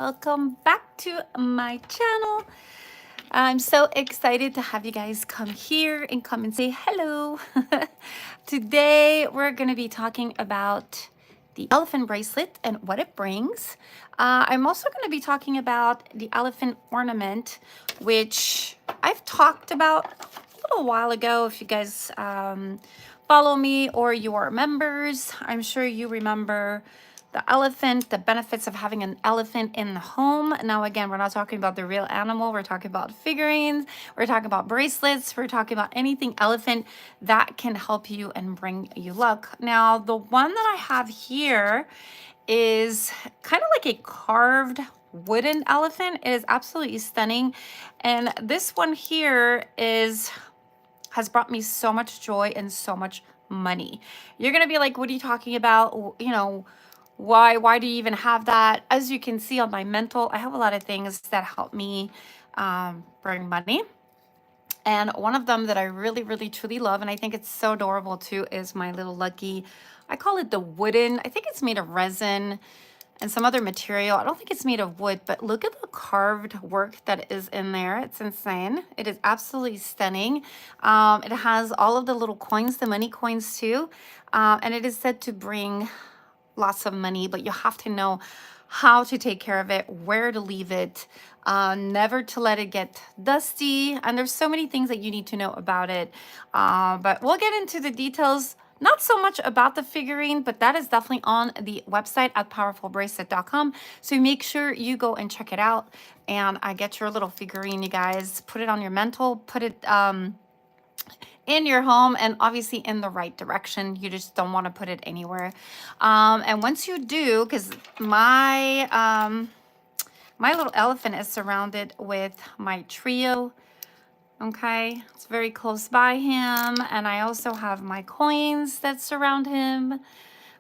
Welcome back to my channel. I'm so excited to have you guys come here and come and say hello. Today we're going to be talking about the elephant bracelet and what it brings. I'm also going to be talking about the elephant ornament, which I've talked about a little while ago. If you guys follow me or you are members, I'm sure you remember the elephant, the benefits of having an elephant in the home. Now, again, we're not talking about the real animal. We're talking about figurines. We're talking about bracelets. We're talking about anything elephant that can help you and bring you luck. Now, the one that I have here is kind of like a carved wooden elephant. It is absolutely stunning. And this one here has brought me so much joy and so much money. You're going to be like, what are you talking about? You know, why do you even have that? As you can see on my mental, I have a lot of things that help me bring money. And one of them that I really, really, truly love, and I think it's so adorable too, is my little lucky, I call it the wooden, I think it's made of resin and some other material. I don't think it's made of wood, but look at the carved work that is in there. It's insane. It is absolutely stunning. It has all of the little coins, the money coins too. And it is said to bring lots of money, but you have to know how to take care of it, where to leave it, never to let it get dusty. And there's so many things that you need to know about it. But we'll get into the details, not so much about the figurine, but that is definitely on the website at powerfulbracelet.com. So make sure you go and check it out and get your little figurine, you guys. Put it on your mantle, put it in your home, and obviously in the right direction. You just don't want to put it anywhere. And once you do, because my little elephant is surrounded with my trio. Okay, it's very close by him. And I also have my coins that surround him.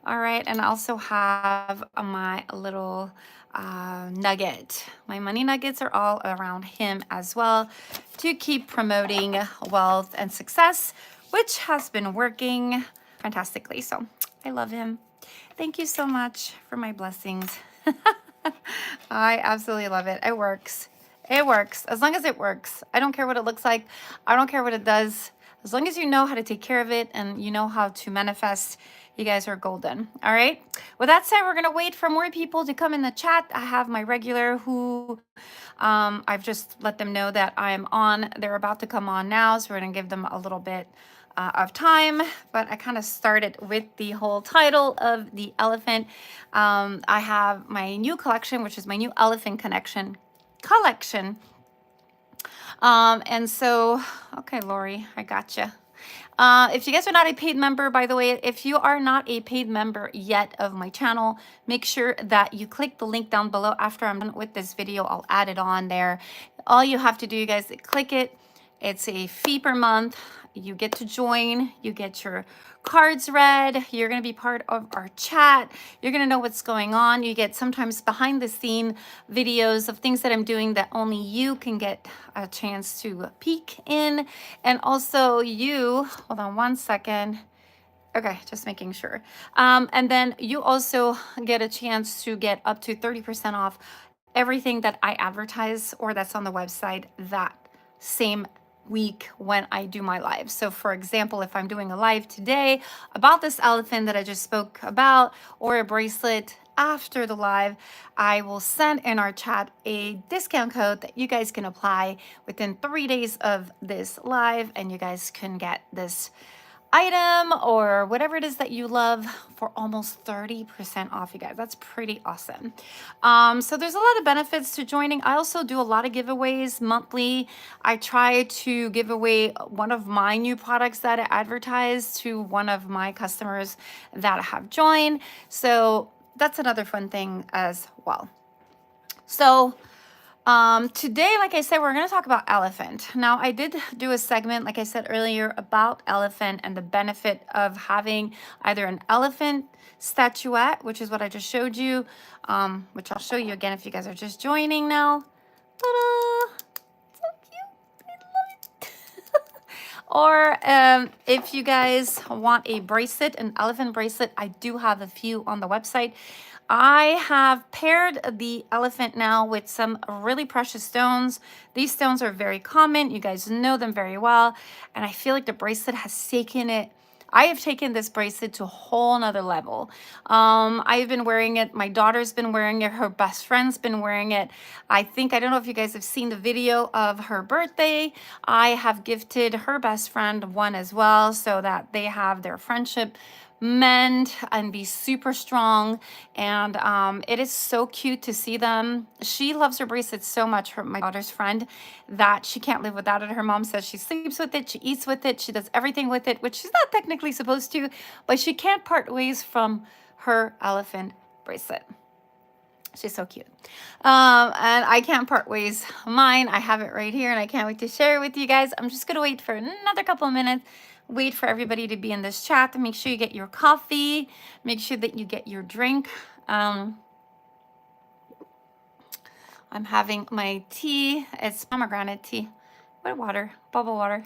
All right, and I also have my little nugget. My money nuggets are all around him as well to keep promoting wealth and success, which has been working fantastically. So I love him. Thank you so much for my blessings. I absolutely love it. It works. It works. As long as it works. I don't care what it looks like. I don't care what it does. As long as you know how to take care of it and you know how to manifest, you guys are golden. All right. With that said, we're going to wait for more people to come in the chat. I have my regular who I've just let them know that I'm on. They're about to come on now. So we're going to give them a little bit of time, but I kind of started with the whole title of the elephant. I have my new collection, which is my new elephant collection. And so, okay, Lori, I gotcha. If you guys are not a paid member, by the way, if you are not a paid member yet of my channel, make sure that you click the link down below. After I'm done with this video, I'll add it on there. All you have to do, you guys, click it. It's a fee per month. You get to join. You get your cards read. You're going to be part of our chat. You're going to know what's going on. You get sometimes behind the scene videos of things that I'm doing that only you can get a chance to peek in. And also you, hold on one second. Okay, just making sure. And then you also get a chance to get up to 30% off everything that I advertise or that's on the website that same week when I do my live. So for example, if I'm doing a live today about this elephant that I just spoke about or a bracelet after the live, I will send in our chat a discount code that you guys can apply within 3 days of this live, and you guys can get this item or whatever it is that you love for almost 30% off, you guys. That's pretty awesome. So there's a lot of benefits to joining. I also do a lot of giveaways monthly. I try to give away one of my new products that I advertise to one of my customers that have joined. So that's another fun thing as well. So today, like I said, we're going to talk about elephant. Now, I did do a segment, like I said earlier, about elephant and the benefit of having either an elephant statuette, which is what I just showed you, which I'll show you again if you guys are just joining now. Ta-da! So cute. I love it. Or if you guys want a bracelet, an elephant bracelet, I do have a few on the website. I have paired the elephant now with some really precious stones. These stones are very common. You guys know them very well. And I feel like the bracelet has taken it. I have taken this bracelet to a whole nother level. I've been wearing it. My daughter's been wearing it. Her best friend's been wearing it. I don't know if you guys have seen the video of her birthday. I have gifted her best friend one as well so that they have their friendship mend and be super strong. And it is so cute to see them. She loves her bracelets so much, my daughter's friend, that she can't live without it. Her mom says she sleeps with it, she eats with it, she does everything with it, which she's not technically supposed to, but she can't part ways from her elephant bracelet. She's so cute. And I can't part ways mine. I have it right here and I can't wait to share it with you guys. I'm just gonna wait for another couple of minutes. Wait for everybody to be in this chat. Make sure you get your coffee. Make sure that you get your drink. I'm having my tea. It's pomegranate tea. What water? Bubble water.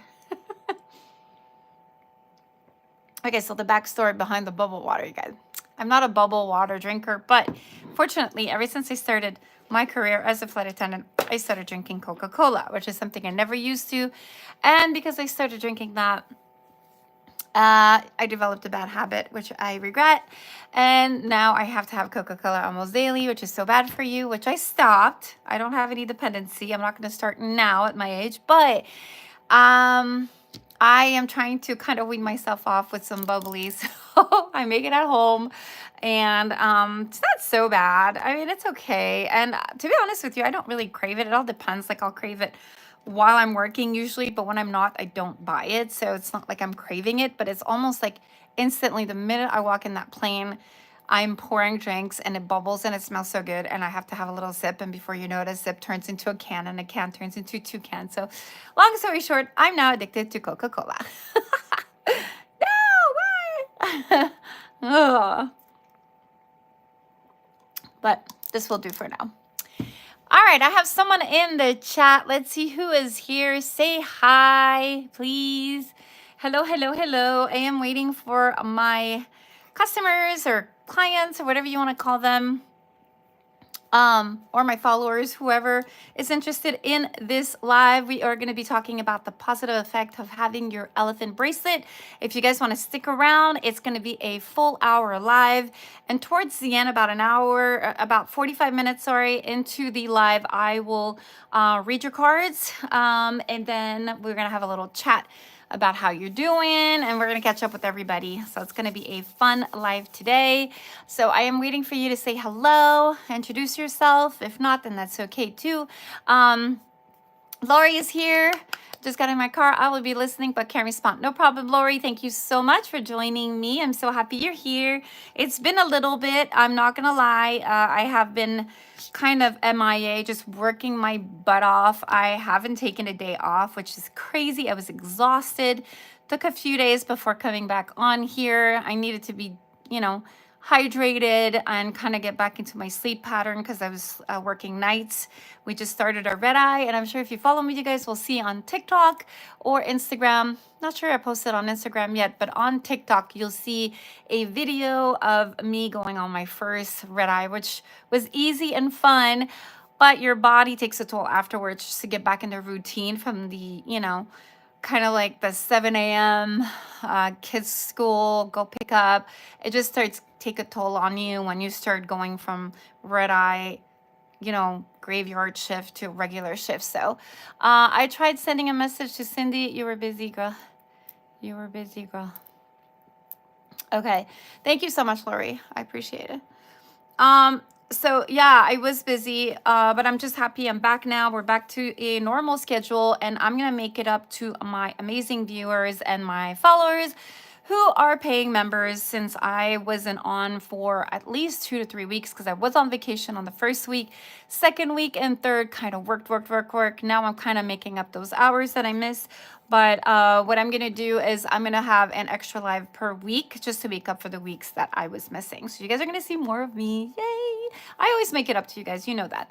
Okay, so the backstory behind the bubble water, you guys. I'm not a bubble water drinker, but fortunately, ever since I started my career as a flight attendant, I started drinking Coca-Cola, which is something I never used to. And because I started drinking that, I developed a bad habit, which I regret. And now I have to have Coca-Cola almost daily, which is so bad for you, which I stopped. I don't have any dependency. I'm not going to start now at my age, but I am trying to kind of wean myself off with some bubblies. So I make it at home and it's not so bad. I mean, it's okay. And to be honest with you, I don't really crave it. It all depends. Like I'll crave it while I'm working usually, but when I'm not, I don't buy it. So it's not like I'm craving it, but it's almost like instantly the minute I walk in that plane, I'm pouring drinks and it bubbles and it smells so good and I have to have a little sip, and before you know it, a sip turns into a can and a can turns into 2 cans. So long story short, I'm now addicted to Coca-Cola. No, why? Ugh. But this will do for now. All right, I have someone in the chat. Let's see who is here. Say hi, please. Hello, hello, hello. I am waiting for my customers or clients or whatever you want to call them, or my followers, whoever is interested in this live. We are going to be talking about the positive effect of having your elephant bracelet. If you guys want to stick around, it's going to be a full hour live. And towards the end, about an hour, about 45 minutes, sorry, into the live, I will read your cards. And then we're going to have a little chat about how you're doing, and we're going to catch up with everybody. So it's going to be a fun live today. So I am waiting for you to say hello, introduce yourself. If not, then that's okay too. Lori is here. Just got in my car. I will be listening, but can't respond. No problem, Lori. Thank you so much for joining me. I'm so happy you're here. It's been a little bit. I'm not going to lie. I have been kind of MIA, just working my butt off. I haven't taken a day off, which is crazy. I was exhausted. Took a few days before coming back on here. I needed to be, you know, hydrated and kind of get back into my sleep pattern because I was working nights. We just started our red eye, and I'm sure if you follow me, you guys will see on TikTok or Instagram. Not sure I posted on Instagram yet, but on TikTok, you'll see a video of me going on my first red eye, which was easy and fun, but your body takes a toll afterwards just to get back into routine from the, you know, kind of like the 7 a.m. Kids school, go pick up. It just starts take a toll on you when you start going from red eye, you know, graveyard shift to regular shift. So I tried sending a message to Cindy. You were busy, girl. You were busy, girl. Okay. Thank you so much, Lori. I appreciate it. So yeah, I was busy, but I'm just happy I'm back now. We're back to a normal schedule, and I'm going to make it up to my amazing viewers and my followers who are paying members, since I wasn't on for at least 2 to 3 weeks because I was on vacation on the first week, second week, and third kind of worked. Now I'm kind of making up those hours that I missed. But what I'm going to do is I'm going to have an extra live per week just to make up for the weeks that I was missing. So you guys are going to see more of me. Yay! I always make it up to you guys. You know that.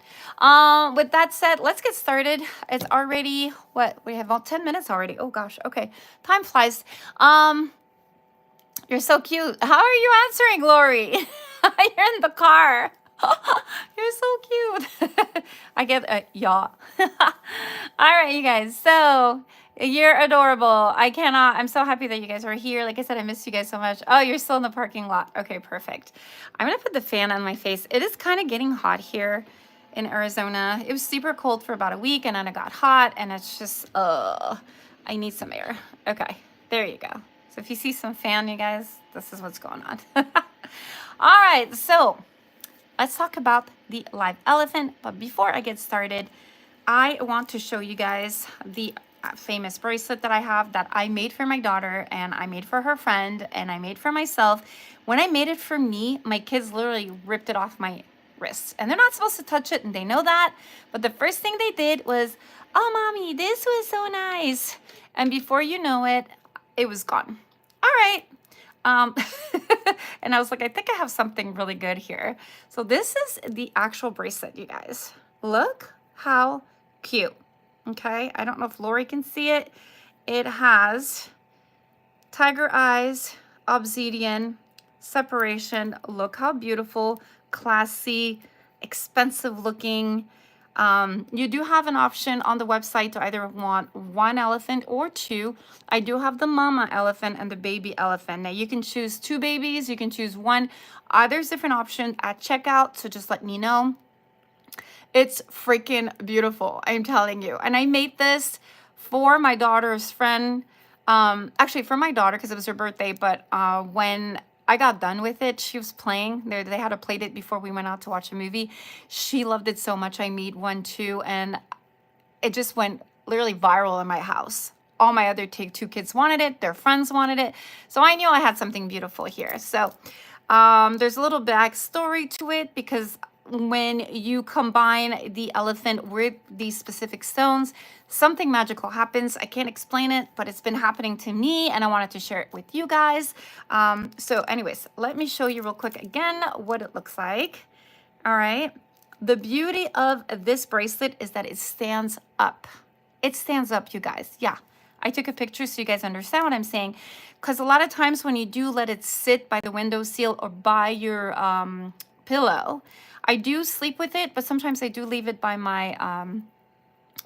With that said, let's get started. It's already, what? We have about 10 minutes already. Oh, gosh. Okay. Time flies. You're so cute. How are you answering, Lori? You're in the car. You're so cute. I get a yaw. All right, you guys. So you're adorable. I cannot. I'm so happy that you guys are here. Like I said, I miss you guys so much. Oh, you're still in the parking lot. Okay, perfect. I'm going to put the fan on my face. It is kind of getting hot here in Arizona. It was super cold for about a week, and then it got hot, and it's just, I need some air. Okay, there you go. So if you see some fan, you guys, this is what's going on. All right, so let's talk about the live elephant. But before I get started, I want to show you guys the famous bracelet that I have that I made for my daughter, and I made for her friend, and I made for myself. When I made it for me, my kids literally ripped it off my wrists, and they're not supposed to touch it, and they know that. But the first thing they did was, "Oh, mommy, this was so nice." And before you know it, it was gone. All right. And I was like, I think I have something really good here. So this is the actual bracelet, you guys. Look how cute. Okay. I don't know if Lori can see it. It has tiger eyes, obsidian, separation. Look how beautiful, classy, expensive looking. You do have an option on the website to either want one elephant or two. I do have the mama elephant and the baby elephant. Now you can choose two babies, you can choose one. There's different options at checkout, so just let me know. It's freaking beautiful, I'm telling you. And I made this for my daughter's friend. Actually for my daughter because it was her birthday, but when I got done with it, she was playing. They had to play it before we went out to watch a movie. She loved it so much. I made one too, and it just went literally viral in my house. All my other two kids wanted it. Their friends wanted it. So I knew I had something beautiful here. So there's a little backstory to it because when you combine the elephant with these specific stones, something magical happens. I can't explain it, but it's been happening to me, and I wanted to share it with you guys. So anyways, let me show you real quick again what it looks like. All right. The beauty of this bracelet is that it stands up. It stands up, you guys. Yeah. I took a picture so you guys understand what I'm saying. Because a lot of times when you do let it sit by the windowsill or by your pillow, I do sleep with it, but sometimes I do leave it by my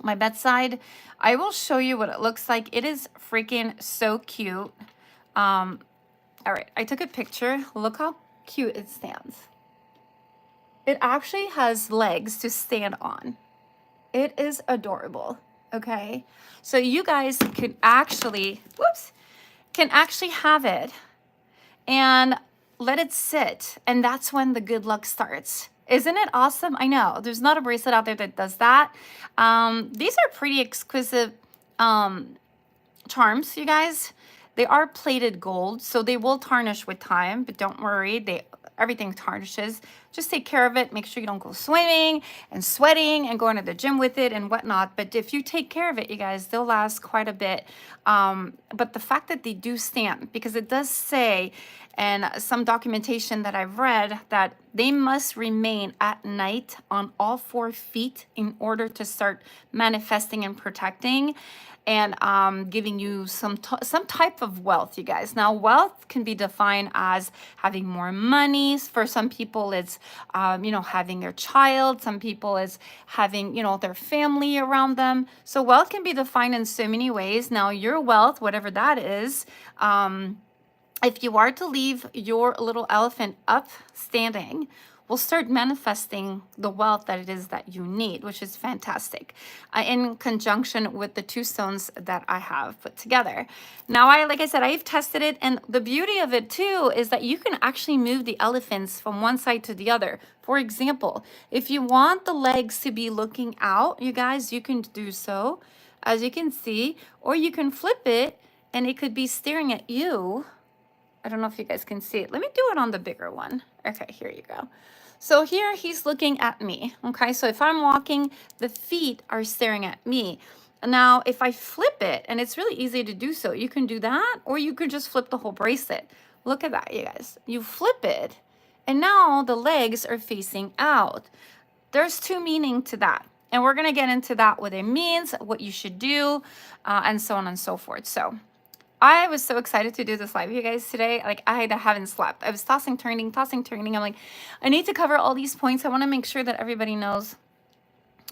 my bedside. I will show you what it looks like. It is freaking so cute. All right, I took a picture. Look how cute it stands. It actually has legs to stand on. It is adorable. Okay, so you guys can actually, can actually have it and let it sit, and that's when the good luck starts. Isn't it awesome? I know there's not a bracelet out there that does that. These are pretty exquisite charms, you guys. They are plated gold, so they will tarnish with time, but don't worry, everything tarnishes. Just take care of it. Make sure you don't go swimming and sweating and going to the gym with it and whatnot. But if you take care of it, you guys, they'll last quite a bit. But the fact that they do stand, because it does say, and some documentation that I've read, that they must remain at night on all 4 feet in order to start manifesting and protecting and giving you some type of wealth, you guys. Now, wealth can be defined as having more money. For some people, it's, you know, having their child. Some people it's having, you know, their family around them. So wealth can be defined in so many ways. Now, your wealth, whatever that is, if you are to leave your little elephant up standing, will start manifesting the wealth that it is that you need, which is fantastic, in conjunction with the 2 stones that I have put together. Now, like I said, I've tested it, and the beauty of it too is that you can actually move the elephants from one side to the other. For example, if you want the legs to be looking out, you guys, you can do so, as you can see, or you can flip it and it could be staring at you. I don't know if you guys can see it. Let me do it on the bigger one. Okay, here you go. So here he's looking at me. Okay, so if I'm walking, the feet are staring at me. Now, if I flip it, and it's really easy to do so, you can do that, or you could just flip the whole bracelet. Look at that, you guys. You flip it, and now the legs are facing out. There's 2 meanings to that. And we're going to get into that, what it means, what you should do, and so on and so forth. So I was so excited to do this live with you guys today. Like, I haven't slept. I was tossing, turning. I'm like, I need to cover all these points. I want to make sure that everybody knows,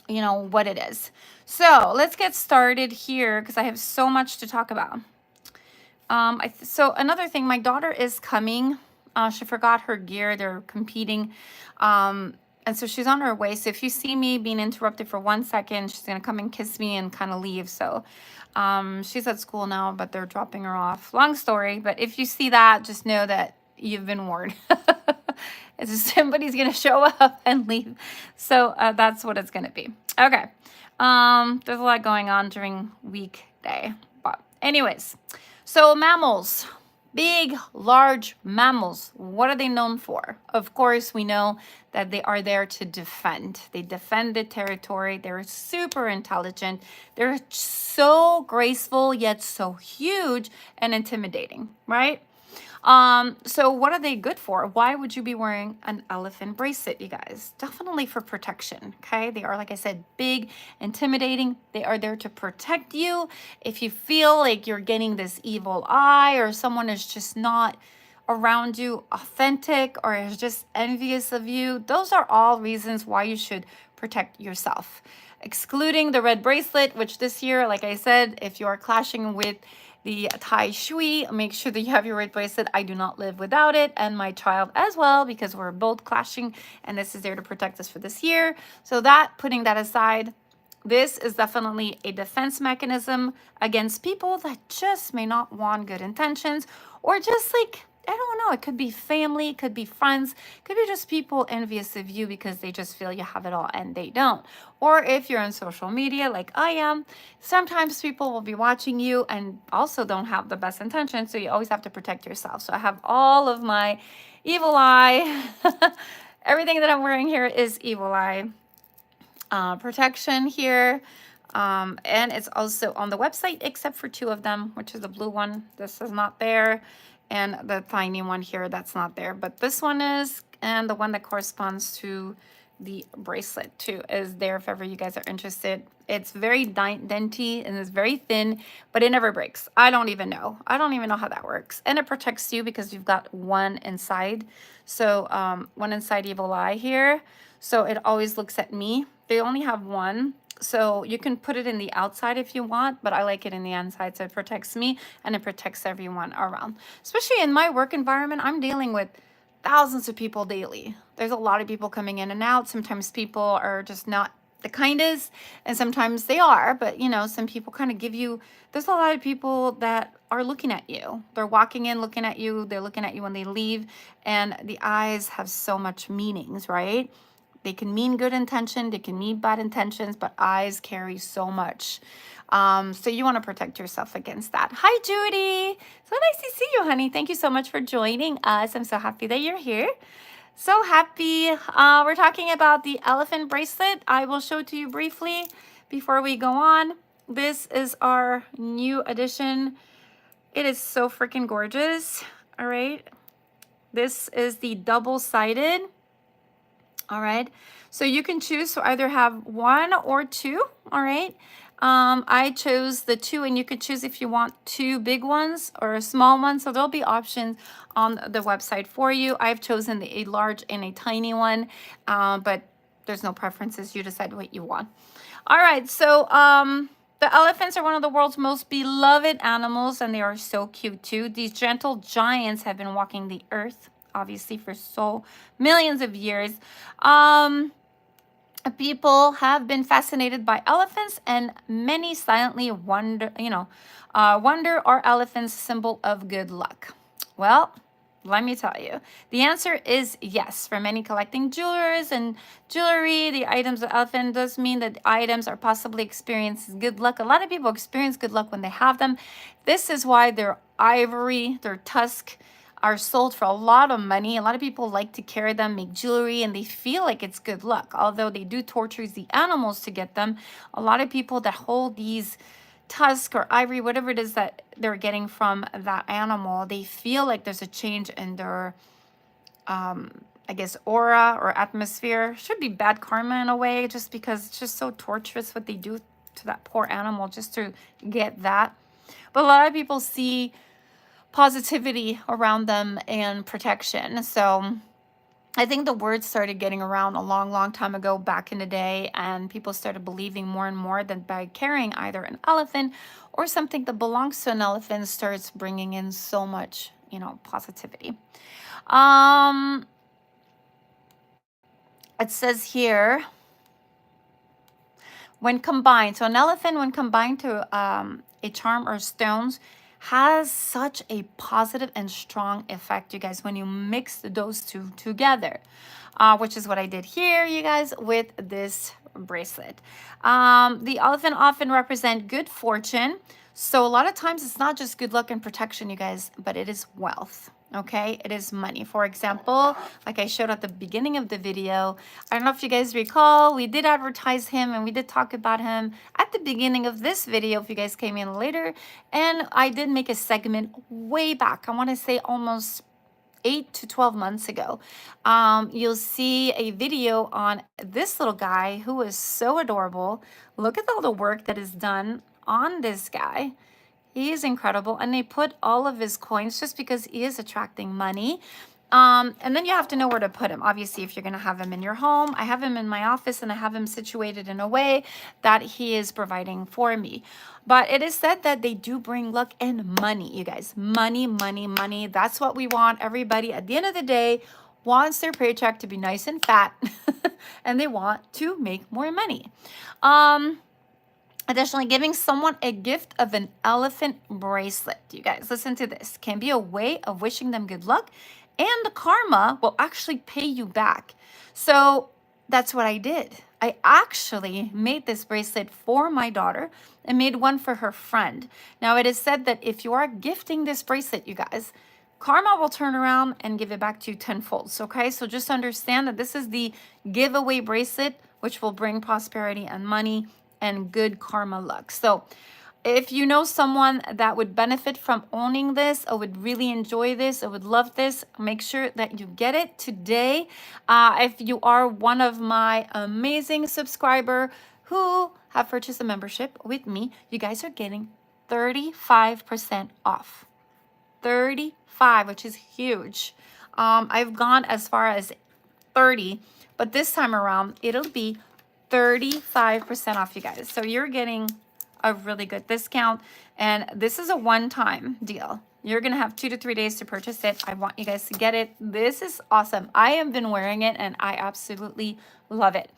you know, what it is. So let's get started here because I have so much to talk about. So another thing, my daughter is coming. She forgot her gear. They're competing. And so she's on her way. So if you see me being interrupted for 1 second, she's going to come and kiss me and kind of leave. So she's at school now, but they're dropping her off. Long story. But if you see that, just know that you've been warned. It's just somebody's going to show up and leave. So that's what it's going to be. Okay. There's a lot going on during weekday. But anyways, so mammals. Big, large mammals, what are they known for? Of course, we know that they are there to defend. They defend the territory. They're super intelligent. They're so graceful, yet so huge and intimidating, right? So what are they good for? Why would you be wearing an elephant bracelet, you guys? Definitely for protection, okay? They are, like I said, big, intimidating. They are there to protect you. If you feel like you're getting this evil eye or someone is just not around you authentic or is just envious of you, those are all reasons why you should protect yourself. Excluding the red bracelet, which this year, like I said, if you are clashing with the Thai Shui, make sure that you have your red bracelet. I do not live without it, and my child as well, because we're both clashing, and this is there to protect us for this year. So that, putting that aside, this is definitely a defense mechanism against people that just may not want good intentions, or just like, I don't know, it could be family, it could be friends, it could be just people envious of you because they just feel you have it all and they don't. Or if you're on social media like I am, sometimes people will be watching you and also don't have the best intentions, so you always have to protect yourself. So I have all of my evil eye. Everything that I'm wearing here is evil eye protection here. And it's also on the website except for 2 of them, which is the blue one. This is not there. And the tiny one here, that's not there. But this one is, and the one that corresponds to the bracelet too is there if ever you guys are interested. It's very dainty and it's very thin, but it never breaks. I don't even know how that works. And it protects you because you've got one inside. So one inside evil eye here. So it always looks at me. They only have one. So you can put it in the outside if you want, but I like it in the inside. So it protects me and it protects everyone around. Especially in my work environment, I'm dealing with thousands of people daily. There's a lot of people coming in and out. Sometimes people are just not the kindest, and sometimes they are, but you know, some people kind of give you, there's a lot of people that are looking at you. They're walking in, looking at you. They're looking at you when they leave, and the eyes have so much meanings, right? They can mean good intention, they can mean bad intentions, but eyes carry so much. So you want to protect yourself against that. Hi, Judy. So nice to see you, honey. Thank you so much for joining us. I'm so happy that you're here. So happy. We're talking about the elephant bracelet. I will show it to you briefly before we go on. This is our new addition. It is so freaking gorgeous. All right. This is the double-sided. All right, so you can choose to either have 1 or 2. All right, I chose the 2, and you could choose if you want 2 big ones or a small one. So there'll be options on the website for you. I've chosen a large and a tiny one, but there's no preferences. You decide what you want. All right, so the elephants are one of the world's most beloved animals, and they are so cute too. These gentle giants have been walking the earth, obviously, for so millions of years. People have been fascinated by elephants, and many silently wonder, wonder, are elephants a symbol of good luck? Well, let me tell you, the answer is yes. For many collecting jewelers and jewelry, the items of elephant does mean that the items are possibly experiencing good luck. A lot of people experience good luck when they have them. This is why their ivory, their tusk, are sold for a lot of money. A lot of people like to carry them, make jewelry, and they feel like it's good luck. Although they do torture the animals to get them, a lot of people that hold these tusk or ivory, whatever it is that they're getting from that animal, they feel like there's a change in their, I guess, aura or atmosphere. Should be bad karma in a way, just because it's just so torturous what they do to that poor animal just to get that. But a lot of people see positivity around them and protection. So I think the word started getting around a long time ago back in the day, and people started believing more and more that by carrying either an elephant or something that belongs to an elephant starts bringing in so much, you know, positivity. It says here, when combined, so an elephant when combined to a charm or stones has such a positive and strong effect, you guys, when you mix those two together, which is what I did here, you guys, with this bracelet. The elephant often represent good fortune. So a lot of times it's not just good luck and protection, you guys, but it is wealth. Okay, it is money. For example, like I showed at the beginning of the video, I don't know if you guys recall, we did advertise him and we did talk about him at the beginning of this video if you guys came in later. And I did make a segment way back, I want to say almost 8 to 12 months ago. You'll see a video on this little guy who is so adorable. Look at all the work that is done on this guy. He is incredible. And they put all of his coins just because he is attracting money. And then you have to know where to put him. Obviously, if you're going to have him in your home, I have him in my office and I have him situated in a way that he is providing for me. But it is said that they do bring luck and money, you guys. Money, money, money. That's what we want. Everybody at the end of the day wants their paycheck to be nice and fat and they want to make more money. Additionally, giving someone a gift of an elephant bracelet, you guys, listen to this, can be a way of wishing them good luck, and the karma will actually pay you back. So that's what I did. I actually made this bracelet for my daughter and made one for her friend. Now, it is said that if you are gifting this bracelet, you guys, karma will turn around and give it back to you tenfold. Okay, so just understand that this is the giveaway bracelet, which will bring prosperity and money and good karma luck. So if you know someone that would benefit from owning this or would really enjoy this or would love this, make sure that you get it today. If you are one of my amazing subscriber who have purchased a membership with me, you guys are getting 35% off. 35, which is huge. I've gone as far as 30, but this time around it'll be 35% off, you guys. So you're getting a really good discount, and this is a one-time deal. You're gonna have 2 to 3 days to purchase it. I want you guys to get it. This is awesome. I have been wearing it and I absolutely love it.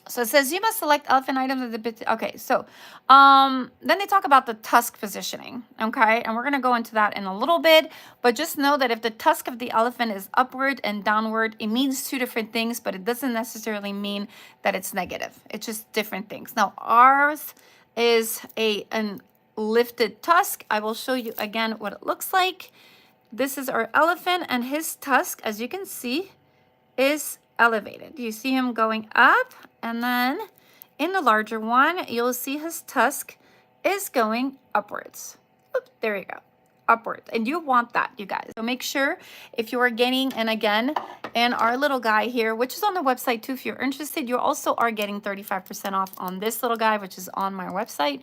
So it says you must select elephant items at the bit. Okay, so then they talk about the tusk positioning. Okay, and we're gonna go into that in a little bit, but just know that if the tusk of the elephant is upward and downward, it means two different things, but it doesn't necessarily mean that it's negative. It's just different things. Now ours is an lifted tusk. I will show you again what it looks like. This is our elephant, and his tusk, as you can see, is elevated. You see him going up, and then in the larger one, you'll see his tusk is going upwards. Oops, there you go, upwards. And you want that, you guys. So make sure if you are getting, and again, and our little guy here, which is on the website too, if you're interested, you also are getting 35% off on this little guy, which is on my website.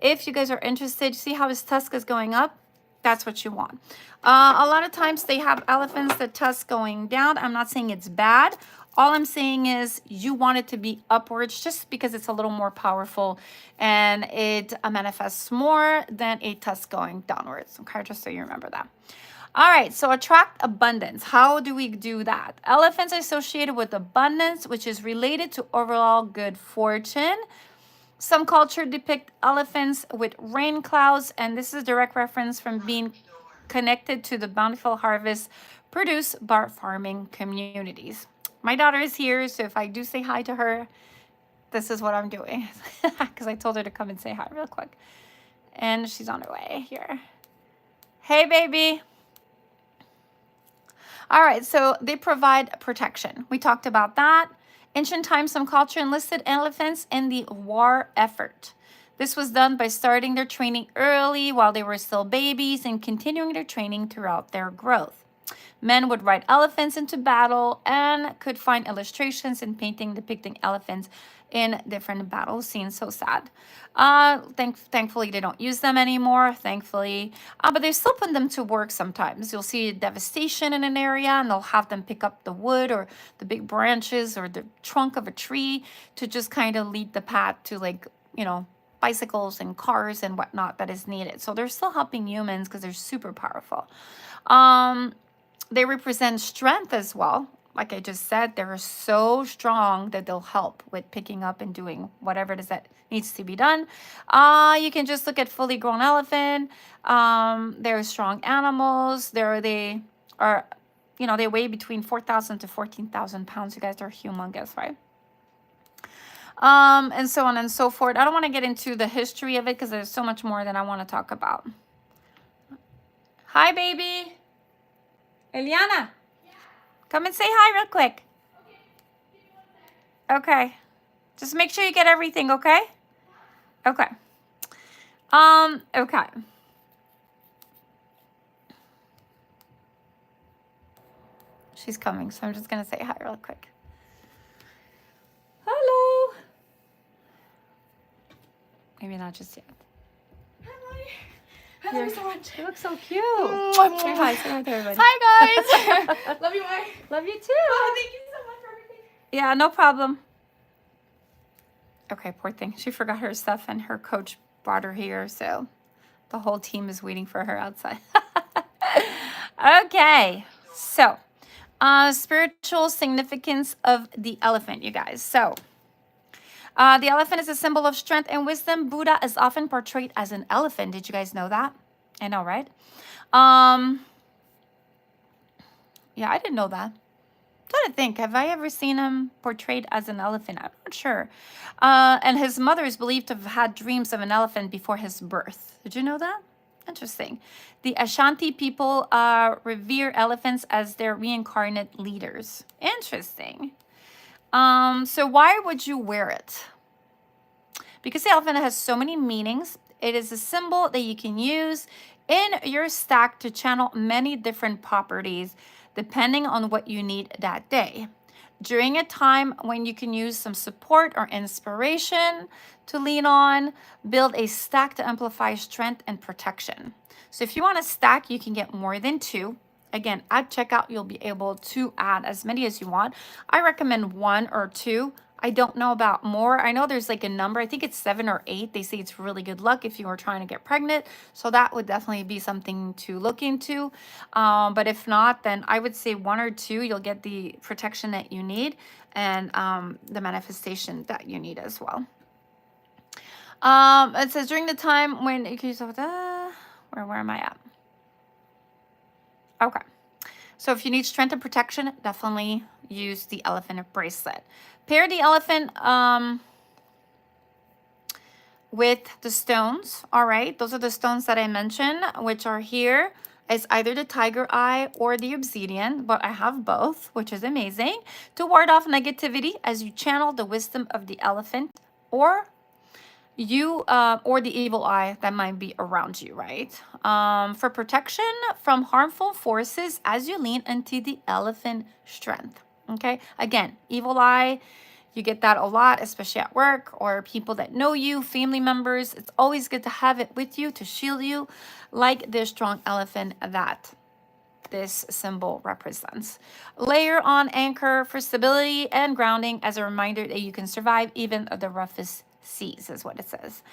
If you guys are interested, see how his tusk is going up? That's what you want. A lot of times they have elephants that tusk going down. I'm not saying it's bad. All I'm saying is you want it to be upwards just because it's a little more powerful and it manifests more than a tusk going downwards. Okay, just so you remember that. All right, so attract abundance. How do we do that? Elephants are associated with abundance, which is related to overall good fortune. Some culture depict elephants with rain clouds, and this is a direct reference from being connected to the bountiful harvest produced by farming communities. My daughter is here, so if I do say hi to her, this is what I'm doing. Because I told her to come and say hi real quick. And she's on her way here. Hey, baby. All right, so they provide protection. We talked about that. Ancient times, some culture enlisted elephants in the war effort. This was done by starting their training early while they were still babies and continuing their training throughout their growth. Men would ride elephants into battle and could find illustrations and painting depicting elephants in different battle scenes. So sad. Thankfully, they don't use them anymore, thankfully. But they still put them to work sometimes. You'll see devastation in an area and they'll have them pick up the wood or the big branches or the trunk of a tree to just kind of lead the path to, like, you know, bicycles and cars and whatnot that is needed. So they're still helping humans because they're super powerful. They represent strength as well. Like I just said, they're so strong that they'll help with picking up and doing whatever it is that needs to be done. You can just look at fully grown elephant. They're strong animals. They are, you know, they weigh between 4,000 to 14,000 pounds. You guys are humongous, right? And so on and so forth. I don't want to get into the history of it because there's so much more that I want to talk about. Hi, baby. Eliana. Yeah. Come and say hi real quick. Okay. Give me 1 sec. Okay. Just make sure you get everything, okay? Okay. Okay. She's coming, so I'm just going to say hi real quick. Hello. Maybe not just yet. Hi. I love you so much. You look so cute. Say hi. Say hi to everybody. Hi, guys. Love you, Mai. Love you too. Oh, thank you so much for everything. Yeah, no problem. Okay, poor thing. She forgot her stuff and her coach brought her here, so the whole team is waiting for her outside. Okay, so spiritual significance of the elephant, you guys. So the elephant is a symbol of strength and wisdom. Buddha is often portrayed as an elephant. Did you guys know that? I know, right? Yeah, I didn't know that. I'm trying to think, have I ever seen him portrayed as an elephant? I'm not sure. And his mother is believed to have had dreams of an elephant before his birth. Did you know that? Interesting. The Ashanti people revere elephants as their reincarnate leaders. Interesting. So why would you wear it? Because the elephant has so many meanings. It is a symbol that you can use in your stack to channel many different properties depending on what you need that day. During a time when you can use some support or inspiration to lean on, build a stack to amplify strength and protection. So if you want a stack, you can get more than 2. Again, at checkout, you'll be able to add as many as you want. I recommend 1 or 2. I don't know about more. I know there's like a number. I think it's 7 or 8. They say it's really good luck if you are trying to get pregnant. So that would definitely be something to look into. But if not, then I would say 1 or 2. You'll get the protection that you need and the manifestation that you need as well. It says during the time when where am I at? Okay. So if you need strength and protection, definitely use the elephant bracelet. Pair the elephant with the stones. All right. Those are the stones that I mentioned, which are here. It's either the tiger eye or the obsidian, but I have both, which is amazing, to ward off negativity as you channel the wisdom of the elephant or the evil eye that might be around you, right? For protection from harmful forces as you lean into the elephant strength. Okay, again, evil eye, you get that a lot, especially at work or people that know you, family members. It's always good to have it with you to shield you, like this strong elephant that this symbol represents. Layer on anchor for stability and grounding as a reminder that you can survive even the roughest seas, is what it says.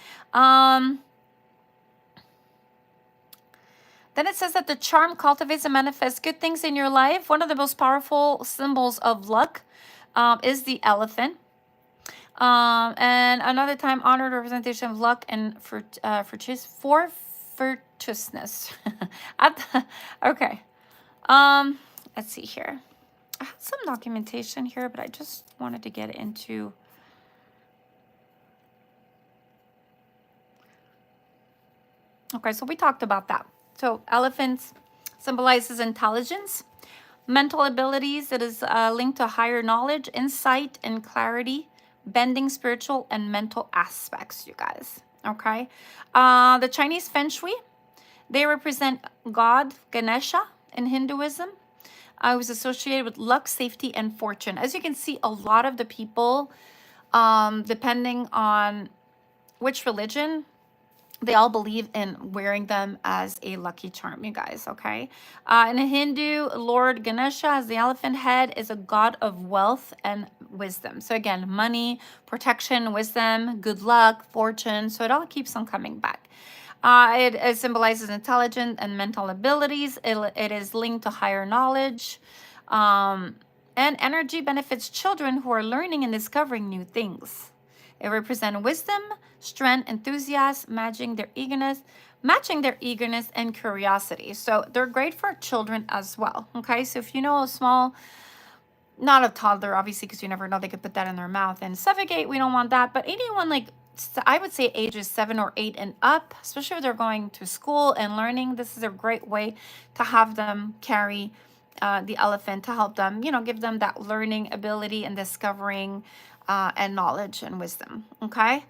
Then it says that the charm cultivates and manifests good things in your life. One of the most powerful symbols of luck is the elephant. And another time honored representation of luck and fortuitousness. Okay. Let's see here. I have some documentation here, but I just wanted to get into... Okay, so we talked about that. So elephants symbolizes intelligence, mental abilities. It is linked to higher knowledge, insight, and clarity, bending spiritual and mental aspects, you guys. Okay. The Chinese Feng Shui, they represent God Ganesha in Hinduism. It was associated with luck, safety, and fortune. As you can see, a lot of the people, depending on which religion, they all believe in wearing them as a lucky charm, you guys, okay? In a Hindu, Lord Ganesha, as the elephant head, is a god of wealth and wisdom. So again, money, protection, wisdom, good luck, fortune. So it all keeps on coming back. It symbolizes intelligence and mental abilities. It is linked to higher knowledge. And energy benefits children who are learning and discovering new things. It represents wisdom, strength, enthusiasm, matching their eagerness and curiosity. So they're great for children as well. Okay, so if you know a small, not a toddler, obviously, because you never know, they could put that in their mouth and suffocate. We don't want that. But anyone like, I would say ages 7 or 8 and up, especially if they're going to school and learning, this is a great way to have them carry the elephant to help them, you know, give them that learning ability and discovering and knowledge and wisdom. Okay.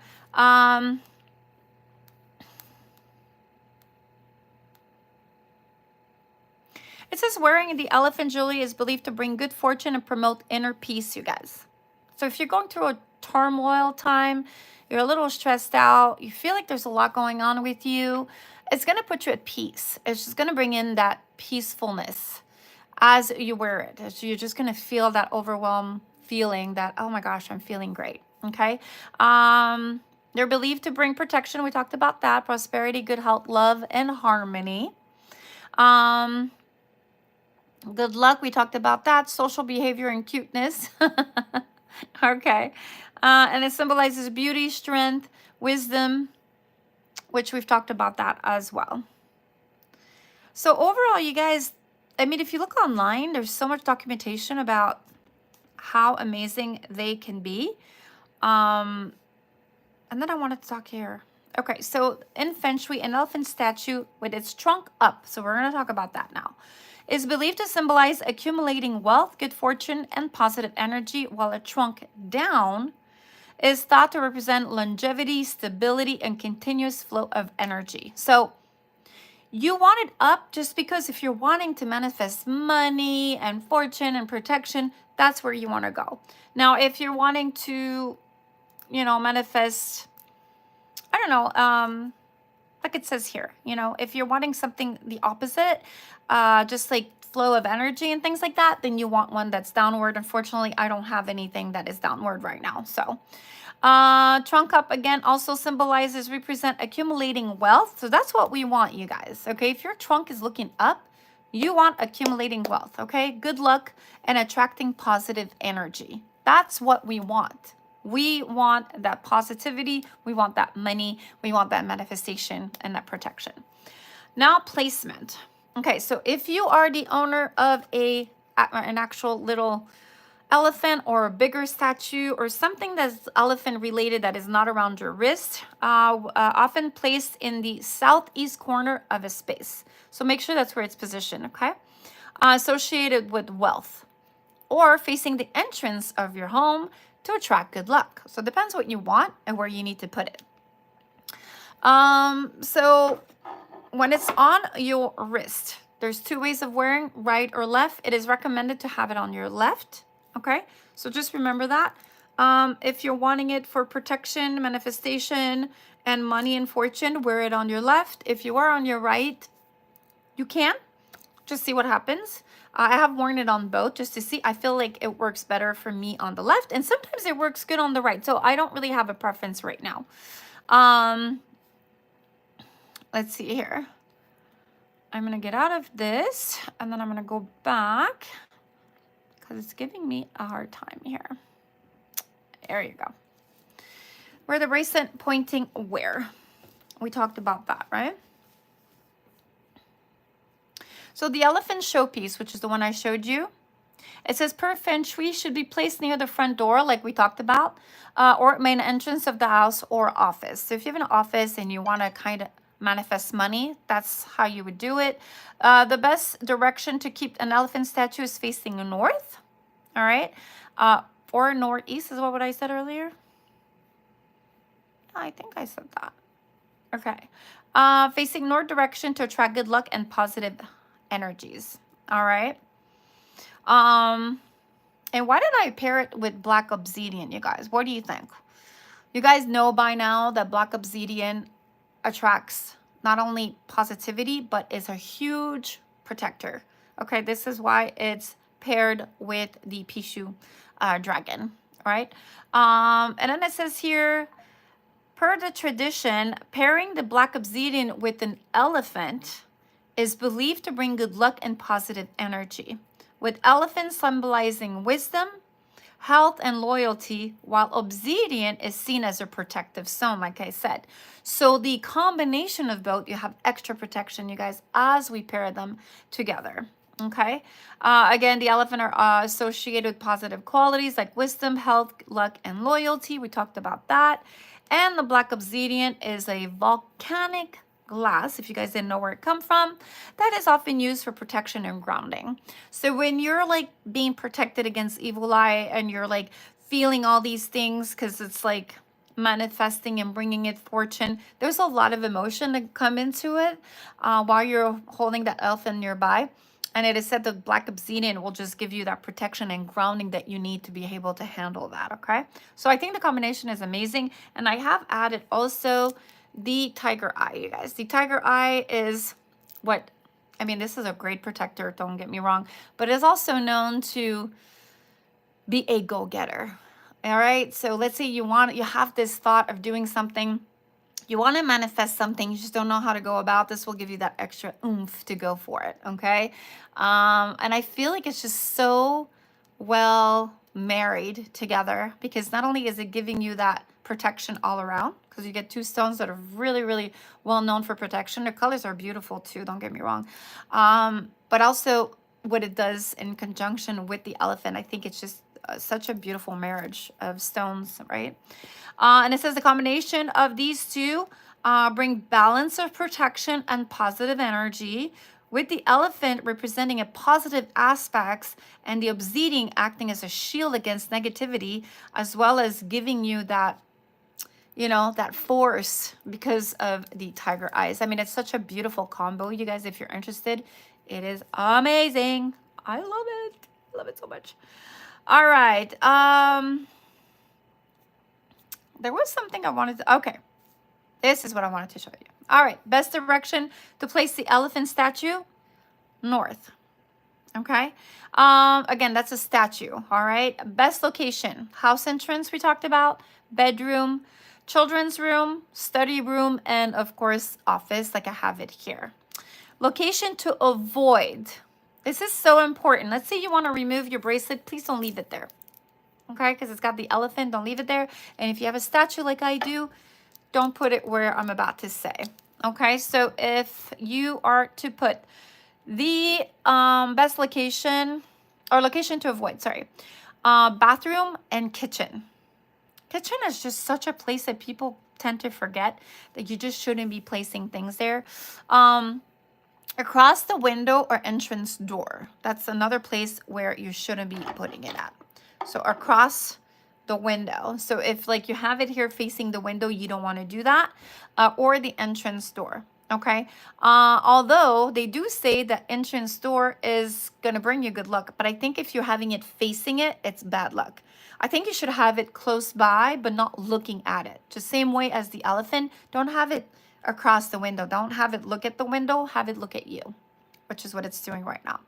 It says wearing the elephant jewelry is believed to bring good fortune and promote inner peace, you guys. So if you're going through a turmoil time, you're a little stressed out, you feel like there's a lot going on with you, it's going to put you at peace. It's just going to bring in that peacefulness as you wear it. So you're just going to feel that overwhelmed feeling that, oh my gosh, I'm feeling great. Okay. They're believed to bring protection. We talked about that. Prosperity, good health, love, and harmony. Good luck. We talked about that. Social behavior and cuteness. Okay. And it symbolizes beauty, strength, wisdom, which we've talked about that as well. So overall, you guys, I mean, if you look online, there's so much documentation about how amazing they can be. And then I wanted to talk here. Okay, so in Feng Shui, an elephant statue with its trunk up, so we're going to talk about that now, is believed to symbolize accumulating wealth, good fortune, and positive energy, while a trunk down is thought to represent longevity, stability, and continuous flow of energy. So you want it up just because if you're wanting to manifest money and fortune and protection, that's where you want to go. Now, if you're wanting to, you know, manifest, I don't know, like it says here, you know, if you're wanting something the opposite, just like flow of energy and things like that, then you want one that's downward. Unfortunately, I don't have anything that is downward right now. So trunk up again also represent accumulating wealth. So that's what we want, you guys. Okay, if your trunk is looking up, you want accumulating wealth. Okay, good luck and attracting positive energy. That's what we want. We want that positivity. We want that money. We want that manifestation and that protection. Now, placement. Okay, so if you are the owner of an actual little elephant or a bigger statue or something that's elephant related that is not around your wrist, often placed in the southeast corner of a space. So make sure that's where it's positioned, okay? Associated with wealth or facing the entrance of your home to attract good luck. So it depends what you want and where you need to put it. So when it's on your wrist, there's 2 ways of wearing, right or left. It is recommended to have it on your left. Okay, so just remember that. If you're wanting it for protection, manifestation, and money and fortune, wear it on your left. If you are on your right, you can. Just see what happens. I have worn it on both just to see. I feel like it works better for me on the left, and sometimes it works good on the right. So I don't really have a preference right now. Let's see here. I'm going to get out of this, and then I'm going to go back because it's giving me a hard time here. There you go. Where the bracelet pointing where? We talked about that, right? So the elephant showpiece, which is the one I showed you, it says per Feng Shui should be placed near the front door, like we talked about, or main entrance of the house or office. So if you have an office and you want to kind of manifest money, that's how you would do it. The best direction to keep an elephant statue is facing north, all right? Or northeast is what I said earlier. I think I said that. Okay. Facing north direction to attract good luck and positive energies, all right? And why did I pair it with black obsidian, you guys? What do you think? You guys know by now that black obsidian attracts not only positivity, but is a huge protector. Okay, this is why it's paired with the Pishu dragon, right? And then it says here, per the tradition, pairing the black obsidian with an elephant is believed to bring good luck and positive energy, with elephants symbolizing wisdom, health, and loyalty, while obsidian is seen as a protective stone, like I said. So the combination of both, you have extra protection, you guys, as we pair them together. Okay. Again, the elephant are associated with positive qualities like wisdom, health, luck, and loyalty. We talked about that. And the black obsidian is a volcanic glass, if you guys didn't know where it come from, that is often used for protection and grounding. So when you're like being protected against evil eye and you're like feeling all these things, because it's like manifesting and bringing it fortune, there's a lot of emotion to come into it while you're holding that elephant nearby. And it is said that black obsidian will just give you that protection and grounding that you need to be able to handle that, okay? So I think the combination is amazing. And I have added also the tiger eye, you guys. The tiger eye is what, I mean, this is a great protector, don't get me wrong, but it's also known to be a go-getter, all right? So let's say you have this thought of doing something, you want to manifest something, you just don't know how to go about. This will give you that extra oomph to go for it, okay? And I feel like it's just so well married together, because not only is it giving you that protection all around, because you get two stones that are really, really well known for protection. The colors are beautiful too, don't get me wrong. But also what it does in conjunction with the elephant, I think it's just such a beautiful marriage of stones, right? And it says the combination of these two bring balance of protection and positive energy, with the elephant representing a positive aspects and the obsidian acting as a shield against negativity, as well as giving you that, you know, that force because of the tiger eyes. I mean, it's such a beautiful combo, you guys. If you're interested, it is amazing. I love it. I love it so much. All right. There was something I wanted to, okay. This is what I wanted to show you. All right. Best direction to place the elephant statue, north. Okay. Again, that's a statue. All right. Best location, house entrance we talked about, bedroom, children's room, study room, and of course, office, like I have it here. Location to avoid. This is so important. Let's say you want to remove your bracelet. Please don't leave it there. Okay, because it's got the elephant. Don't leave it there. And if you have a statue like I do, don't put it where I'm about to say. Okay, so if you are to put the best location, or location to avoid, sorry, bathroom and kitchen. Kitchen is just such a place that people tend to forget that you just shouldn't be placing things there. Across the window or entrance door. That's another place where you shouldn't be putting it at. So across the window. So if like you have it here facing the window, you don't want to do that. Or the entrance door. Okay. Although they do say that entrance door is going to bring you good luck. But I think if you're having it facing it, it's bad luck. I think you should have it close by, but not looking at it. Just same way as the elephant. Don't have it across the window. Don't have it look at the window. Have it look at you, which is what it's doing right now.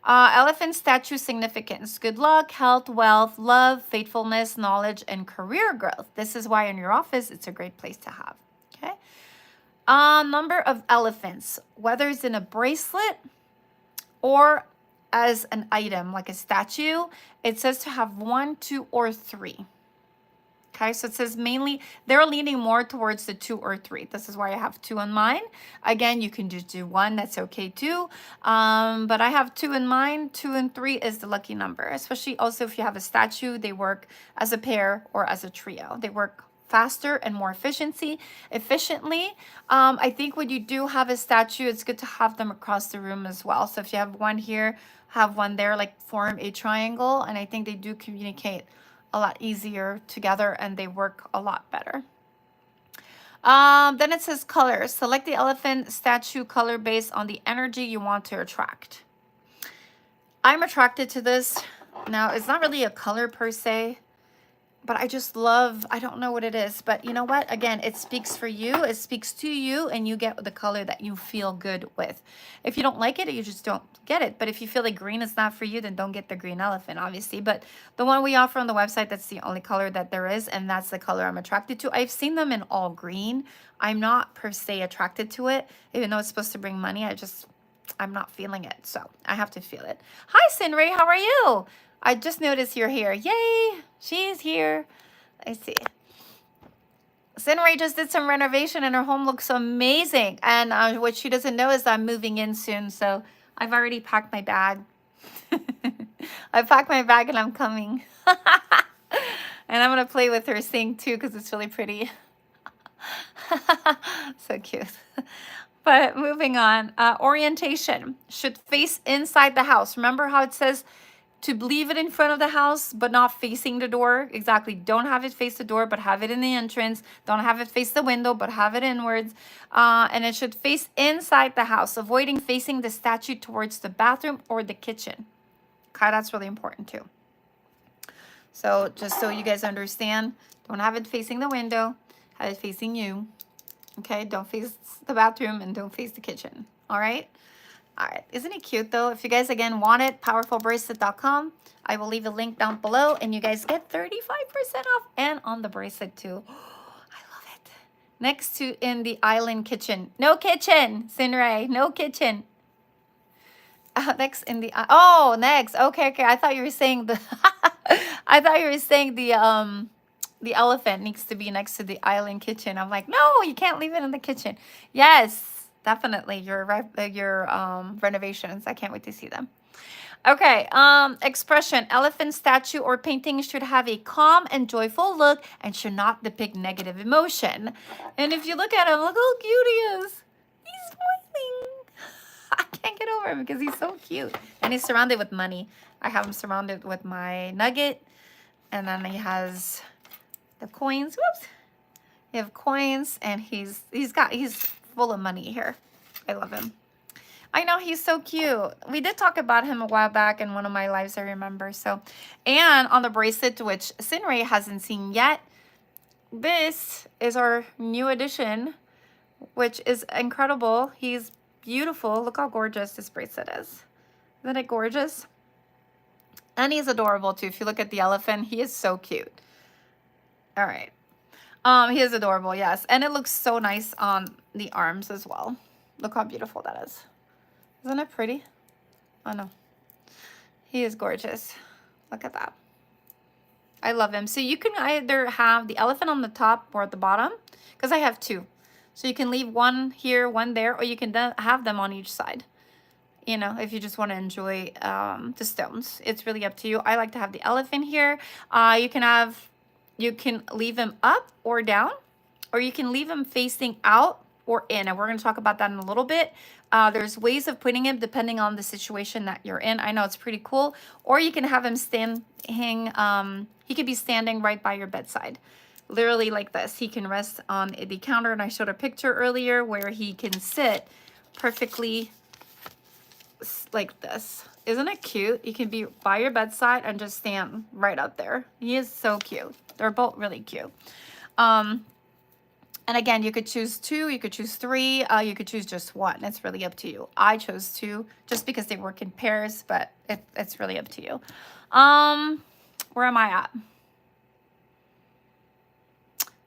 Elephant statue significance: good luck, health, wealth, love, faithfulness, knowledge, and career growth. This is why in your office, it's a great place to have. Okay. Number of elephants, whether it's in a bracelet or as an item, like a statue, it says to have 1, 2, or 3. Okay, so it says mainly they're leaning more towards the 2 or 3. This is why I have 2 on mine. Again, you can just do 1. That's okay too. But I have 2 in mine. 2 and 3 is the lucky number. Especially also if you have a statue, they work as a pair or as a trio. They work faster and more efficiently. I think when you do have a statue, it's good to have them across the room as well. So if you have one here, have one there, like form a triangle. And I think they do communicate a lot easier together and they work a lot better. Then it says colors. Select the elephant statue color based on the energy you want to attract. I'm attracted to this. Now, it's not really a color per se, but I just love, I don't know what it is, but you know what? Again, it speaks for you. It speaks to you, and you get the color that you feel good with. If you don't like it, you just don't get it. But if you feel like green is not for you, then don't get the green elephant, obviously. But the one we offer on the website, that's the only color that there is, and that's the color I'm attracted to. I've seen them in all green. I'm not per se attracted to it, even though it's supposed to bring money. I'm not feeling it, so I have to feel it. Hi, Sinray, how are you? I just noticed you're here. Yay, she's here. I see. Sinray just did some renovation and her home looks amazing. And what she doesn't know is I'm moving in soon, so I've already packed my bag. I packed my bag and I'm coming. And I'm going to play with her sing too because it's really pretty. So cute. But moving on, orientation should face inside the house. Remember how it says to leave it in front of the house, but not facing the door? Exactly. Don't have it face the door, but have it in the entrance. Don't have it face the window, but have it inwards. And it should face inside the house, avoiding facing the statue towards the bathroom or the kitchen. Okay, that's really important too. So just so you guys understand, don't have it facing the window, have it facing you. Okay, don't face the bathroom and don't face the kitchen. All right. All right. Isn't it cute though? If you guys again want it, powerfulbracelet.com. I will leave a link down below and you guys get 35% off and on the bracelet too. I love it. Next to in the island kitchen. No kitchen, Sinray. No kitchen. Next in the next. Okay. I thought you were saying the I thought you were saying the elephant needs to be next to the island kitchen. I'm like, no, you can't leave it in the kitchen. Yes, definitely. Your renovations. I can't wait to see them. Okay, expression. Elephant statue or painting should have a calm and joyful look and should not depict negative emotion. And if you look at him, look how cute he is. He's smiling. I can't get over him because he's so cute. And he's surrounded with money. I have him surrounded with my nugget. And then he has the coins. Whoops. You have coins and he's full of money here. I love him. I know, he's so cute. We did talk about him a while back in one of my lives, I remember. So, and on the bracelet, which Sinray hasn't seen yet, this is our new addition, which is incredible. He's beautiful. Look how gorgeous this bracelet is. Isn't it gorgeous? And he's adorable too. If you look at the elephant, he is so cute. All right. He is adorable, yes. And it looks so nice on the arms as well. Look how beautiful that is. Isn't it pretty? Oh no. He is gorgeous. Look at that. I love him. So you can either have the elephant on the top or at the bottom, because I have two. So you can leave one here, one there, or you can have them on each side. You know, if you just want to enjoy the stones. It's really up to you. I like to have the elephant here. You can leave him up or down, or you can leave him facing out or in. And we're going to talk about that in a little bit. There's ways of putting him depending on the situation that you're in. I know it's pretty cool. Or you can have him standing, he could be standing right by your bedside. Literally like this. He can rest on the counter. And I showed a picture earlier where he can sit perfectly like this. Isn't it cute? You can be by your bedside and just stand right up there. He is so cute. They're both really cute. And again, you could choose two, you could choose three, you could choose just one. It's really up to you. I chose two just because they work in pairs, but it's really up to you. Where am I at?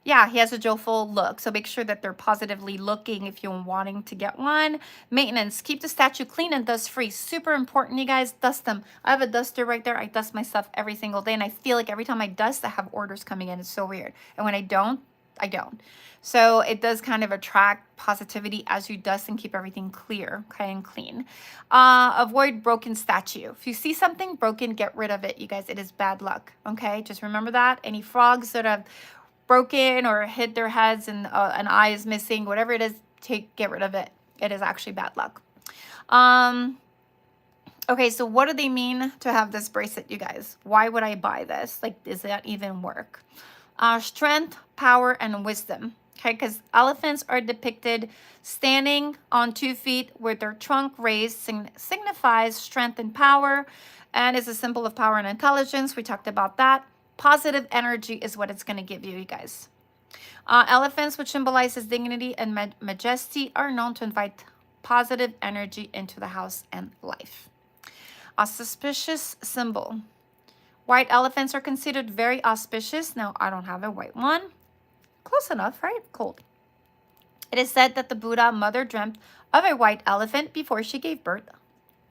Yeah, he has a joyful look. So make sure that they're positively looking if you're wanting to get one. Maintenance, keep the statue clean and dust free. Super important, you guys. Dust them. I have a duster right there. I dust my stuff every single day. And I feel like every time I dust, I have orders coming in. It's so weird. And when I don't, I don't. So it does kind of attract positivity as you dust and keep everything clear, okay, and clean. Avoid broken statue. If you see something broken, get rid of it, you guys. It is bad luck, okay? Just remember that. Any frogs that have broken or hit their heads and an eye is missing, whatever it is, get rid of it. It is actually bad luck. Okay, so what do they mean to have this bracelet, you guys? Why would I buy this? Like, does that even work? Strength, power, and wisdom. Okay, because elephants are depicted standing on 2 feet with their trunk raised, signifies strength and power, and is a symbol of power and intelligence. We talked about that. Positive energy is what it's going to give you, you guys. Elephants, which symbolizes dignity and majesty, are known to invite positive energy into the house and life. A suspicious symbol. White elephants are considered very auspicious. Now, I don't have a white one. Close enough, right? Cold. It is said that the Buddha mother dreamt of a white elephant before she gave birth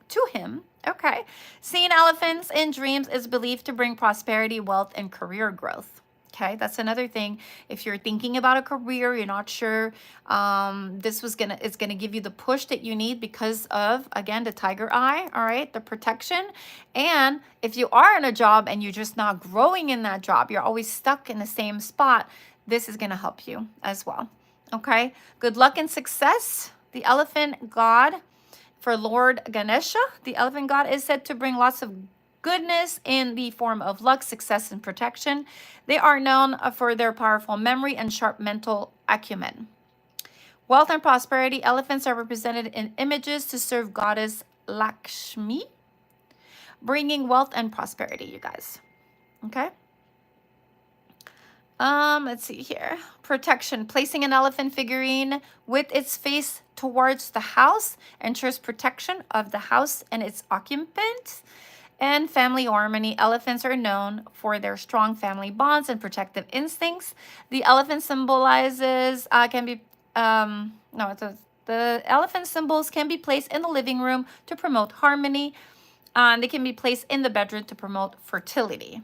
to him. Okay. Seeing elephants in dreams is believed to bring prosperity, wealth, and career growth. Okay, that's another thing. If you're thinking about a career, you're not sure, it's gonna give you the push that you need because of, again, the tiger eye, all right, the protection. And if you are in a job and you're just not growing in that job, you're always stuck in the same spot, this is gonna help you as well. Okay, good luck and success. The elephant god for Lord Ganesha, the elephant god, is said to bring lots of goodness in the form of luck, success, and protection. They are known for their powerful memory and sharp mental acumen. Wealth and prosperity. Elephants are represented in images to serve goddess Lakshmi, bringing wealth and prosperity, you guys. Okay. Let's see here. Protection. Placing an elephant figurine with its face towards the house ensures protection of the house and its occupants. And family harmony. Elephants are known for their strong family bonds and protective instincts. The elephant symbolizes, the elephant symbols can be placed in the living room to promote harmony. They can be placed in the bedroom to promote fertility.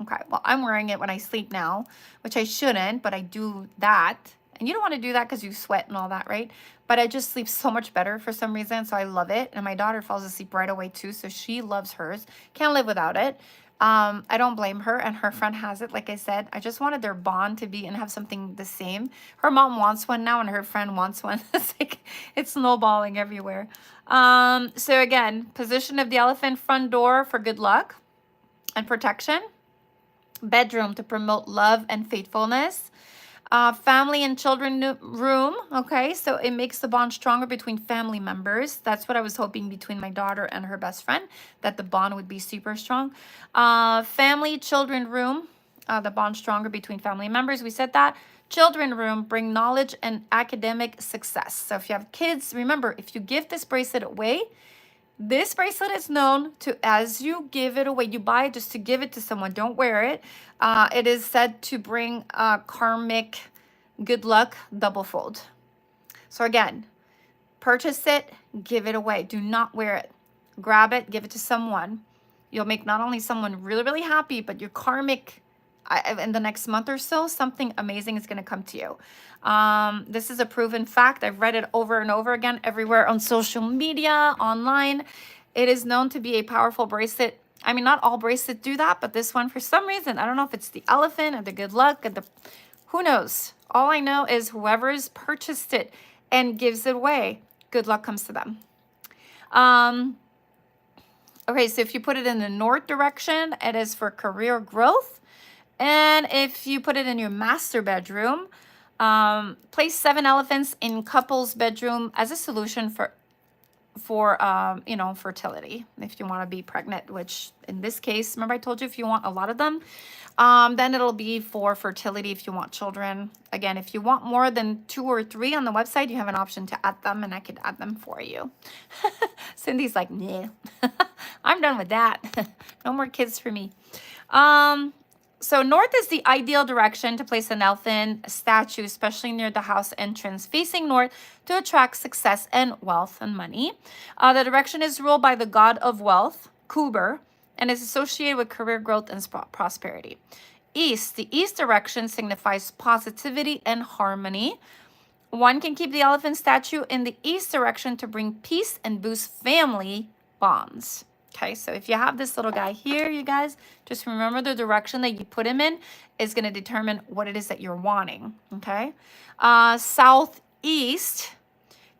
Okay, well, I'm wearing it when I sleep now, which I shouldn't, but I do that. And you don't want to do that because you sweat and all that, right? But I just sleep so much better for some reason, so I love it. And my daughter falls asleep right away too, so she loves hers. Can't live without it. I don't blame her, and her friend has it. Like I said, I just wanted their bond to be and have something the same. Her mom wants one now, and her friend wants one. It's like it's snowballing everywhere. So again, position of the elephant: front door for good luck and protection. Bedroom to promote love and faithfulness. Family and children room. Okay, so it makes the bond stronger between family members. That's what I was hoping between my daughter and her best friend, that the bond would be super strong. Family children room, the bond stronger between family members. We said that. Children room bring knowledge and academic success. So if you have kids, remember, if you give this bracelet away, this bracelet is known to, as you give it away, you buy it just to give it to someone, don't wear it. It is said to bring karmic good luck double-fold. So again, purchase it, give it away. Do not wear it. Grab it, give it to someone. You'll make not only someone really, really happy, but your karmic, in the next month or so, something amazing is going to come to you. This is a proven fact. I've read it over and over again everywhere on social media, online. It is known to be a powerful bracelet. I mean, not all bracelets do that, but this one, for some reason, I don't know if it's the elephant or the good luck or who knows. All I know is whoever's purchased it and gives it away, good luck comes to them. Okay, so if you put it in the north direction, it is for career growth. And if you put it in your master bedroom, place 7 elephants in couple's bedroom as a solution for fertility. If you want to be pregnant, which in this case, remember I told you if you want a lot of them, then it'll be for fertility if you want children. Again, if you want more than 2 or 3 on the website, you have an option to add them, and I could add them for you. Cindy's like, nah, I'm done with that. No more kids for me. So north is the ideal direction to place an elephant statue, especially near the house entrance, facing north to attract success and wealth and money. The direction is ruled by the god of wealth, Kuber, and is associated with career growth and prosperity. East, the east direction signifies positivity and harmony. One can keep the elephant statue in the east direction to bring peace and boost family bonds. Okay, so if you have this little guy here, you guys, just remember the direction that you put him in is going to determine what it is that you're wanting, okay? Southeast,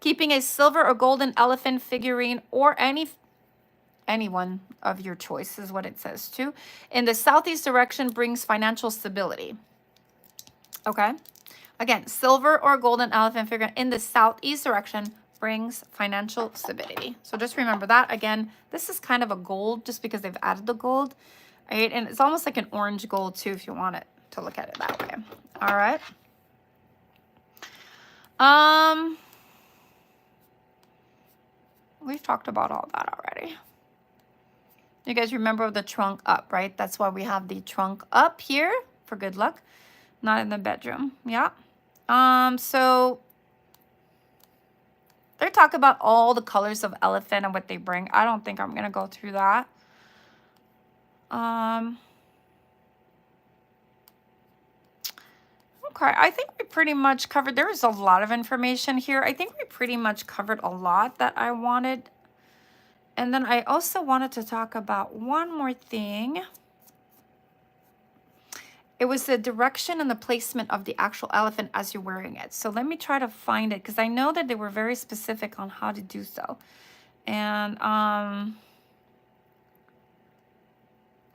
keeping a silver or golden elephant figurine or anyone of your choice is what it says too. In the southeast direction brings financial stability, okay? Again, silver or golden elephant figure in the southeast direction brings financial stability. So just remember that. Again, this is kind of a gold just because they've added the gold, right? And it's almost like an orange gold too if you want it to look at it that way. All right. We've talked about all that already. You guys remember the trunk up, right? That's why we have the trunk up here for good luck, not in the bedroom. Yeah. So they talk about all the colors of elephant and what they bring. I don't think I'm gonna go through that. Okay, I think we pretty much covered, there is a lot of information here. I think we pretty much covered a lot that I wanted. And then I also wanted to talk about one more thing. It was the direction and the placement of the actual elephant as you're wearing it. So let me try to find it because I know that they were very specific on how to do so. And,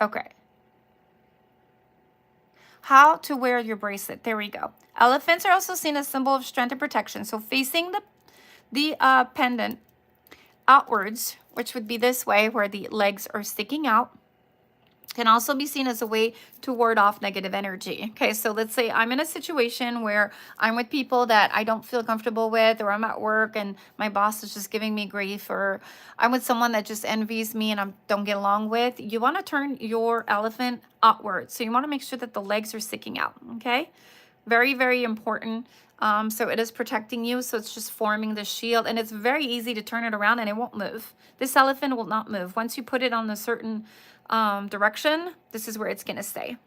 okay. How to wear your bracelet. There we go. Elephants are also seen as a symbol of strength and protection. So facing the pendant outwards, which would be this way where the legs are sticking out, can also be seen as a way to ward off negative energy. Okay, so let's say I'm in a situation where I'm with people that I don't feel comfortable with, or I'm at work and my boss is just giving me grief, or I'm with someone that just envies me and I don't get along with. You want to turn your elephant outwards. So you want to make sure that the legs are sticking out, okay? Very, very important. So it is protecting you. So it's just forming the shield, and it's very easy to turn it around and it won't move. This elephant will not move. Once you put it on a certain direction, this is where it's going to stay.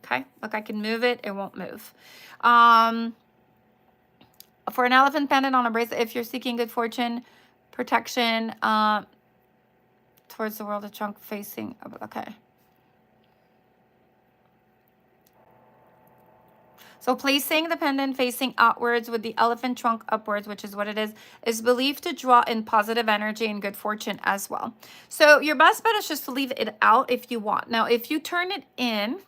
Okay. Look, I can move it. It won't move. For an elephant pendant on a bracelet, if you're seeking good fortune, protection, towards the world, the trunk facing, okay. So placing the pendant facing outwards with the elephant trunk upwards, which is what it is believed to draw in positive energy and good fortune as well. So your best bet is just to leave it out if you want. Now, if you turn it in,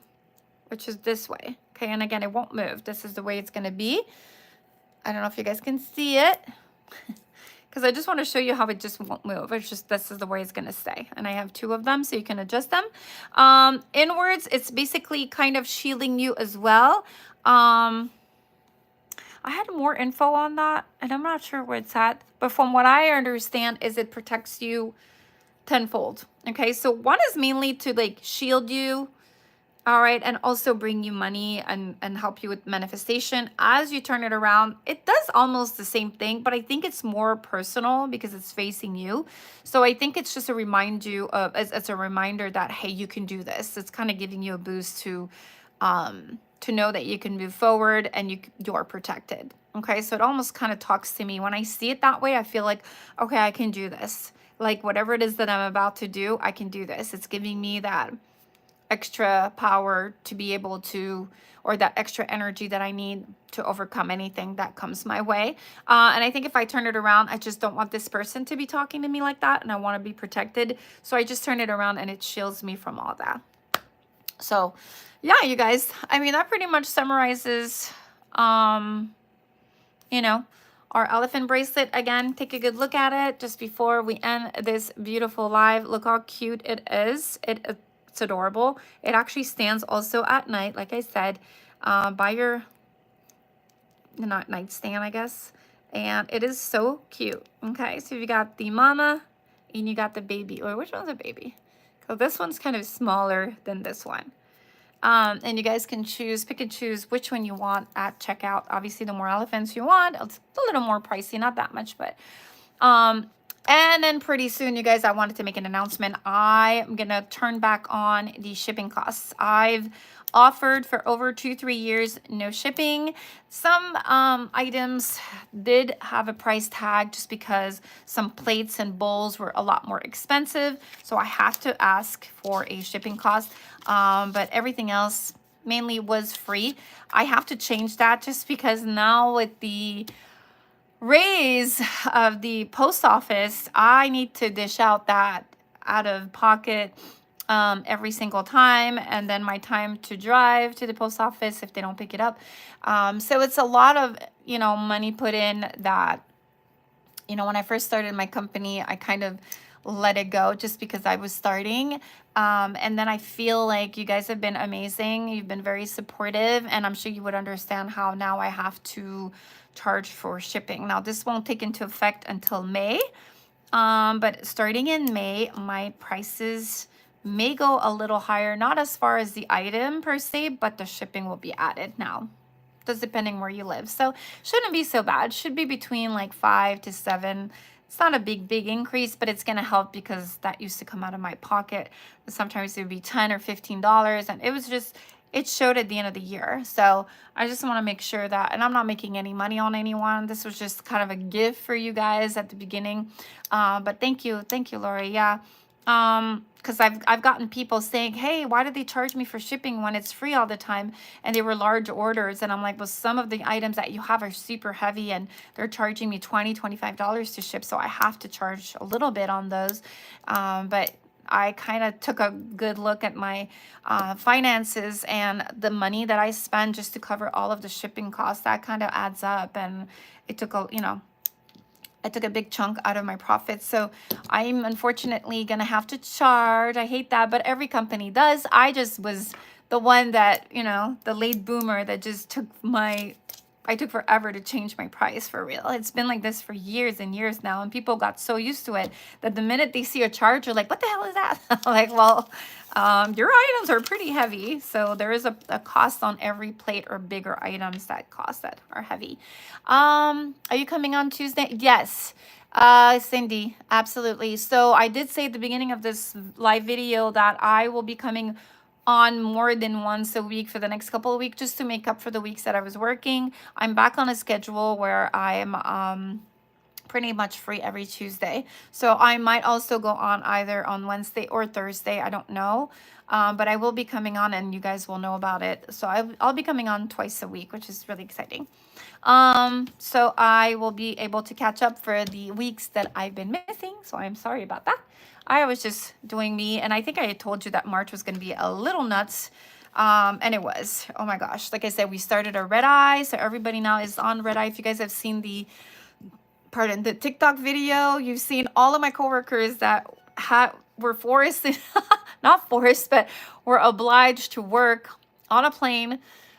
which is this way, okay, and again, it won't move. This is the way it's going to be. I don't know if you guys can see it because I just want to show you how it just won't move. It's just, this is the way it's going to stay. And I have two of them, so you can adjust them. Inwards, it's basically kind of shielding you as well. I had more info on that, and I'm not sure where it's at, but from what I understand is it protects you tenfold. Okay, so one is mainly to like shield you, all right, and also bring you money and help you with manifestation. As you turn it around, it does almost the same thing, but I think it's more personal because it's facing you. So I think it's just a reminder that, hey, you can do this. It's kind of giving you a boost to know that you can move forward and you're protected. Okay, so it almost kind of talks to me. When I see it that way, I feel like, okay, I can do this. Like whatever it is that I'm about to do, I can do this. It's giving me that extra power to be able to, or that extra energy that I need to overcome anything that comes my way. And I think if I turn it around, I just don't want this person to be talking to me like that, and I want to be protected. So I just turn it around and it shields me from all that. So yeah, you guys, I mean, that pretty much summarizes, you know, our elephant bracelet. Again, take a good look at it just before we end this beautiful live. Look how cute it is. It's adorable. It actually stands also at night, like I said, by your nightstand, I guess. And it is so cute. Okay, so you got the mama and you got the baby. Or which one's a baby? So this one's kind of smaller than this one. And you guys can pick and choose which one you want at checkout. Obviously, the more elephants you want, it's a little more pricey, not that much, but, and then pretty soon, you guys, I wanted to make an announcement. I am going to turn back on the shipping costs. I've offered for over 2-3 years, no shipping. Some items did have a price tag just because some plates and bowls were a lot more expensive. So I have to ask for a shipping cost. But everything else mainly was free. I have to change that just because now with the raise of the post office, I need to dish out that out of pocket every single time, and then my time to drive to the post office if they don't pick it up. So it's a lot of, you know, money put in that, you know, when I first started my company, I kind of let it go just because I was starting. And then I feel like you guys have been amazing. You've been very supportive, and I'm sure you would understand how now I have to charge for shipping. Now, this won't take into effect until May. But starting in May, my prices may go a little higher, not as far as the item per se, but the shipping will be added now. Just depending where you live. So shouldn't be so bad. Should be between like 5 to 7. It's not a big increase, but it's gonna help because that used to come out of my pocket. Sometimes it would be $10 or $15, and it was just, it showed at the end of the year. So I just want to make sure that, and I'm not making any money on anyone. This was just kind of a gift for you guys at the beginning. But thank you, Lori. Yeah. Because I've gotten people saying, hey, why did they charge me for shipping when it's free all the time? And they were large orders. And I'm like, well, some of the items that you have are super heavy, and they're charging me $20, $25 to ship. So I have to charge a little bit on those. But I kind of took a good look at my finances and the money that I spend just to cover all of the shipping costs. That kind of adds up, and it took a, you know, I took a big chunk out of my profits. So I'm unfortunately going to have to charge. I hate that, but every company does. I just was the one that, you know, the late boomer that just took I took forever to change my price, for real. It's been like this for years and years now, and people got so used to it that the minute they see a charge, they're like, what the hell is that? I'm like, well, your items are pretty heavy. So there is a cost on every plate or bigger items that are heavy. Are you coming on Tuesday? Yes. Cindy, absolutely. So I did say at the beginning of this live video that I will be coming on more than once a week for the next couple of weeks, just to make up for the weeks that I was working. I'm back on a schedule where I'm pretty much free every Tuesday. So I might also go on either on Wednesday or Thursday. I don't know. But I will be coming on, and you guys will know about it. So I'll be coming on twice a week, which is really exciting. So I will be able to catch up for the weeks that I've been missing. So I'm sorry about that. I was just doing me, and I think I had told you that March was going to be a little nuts. And it was. Oh my gosh. Like I said, we started a red eye. So everybody now is on red eye. If you guys have seen the TikTok video, you've seen all of my coworkers that were forced, not forced, but were obliged to work on a plane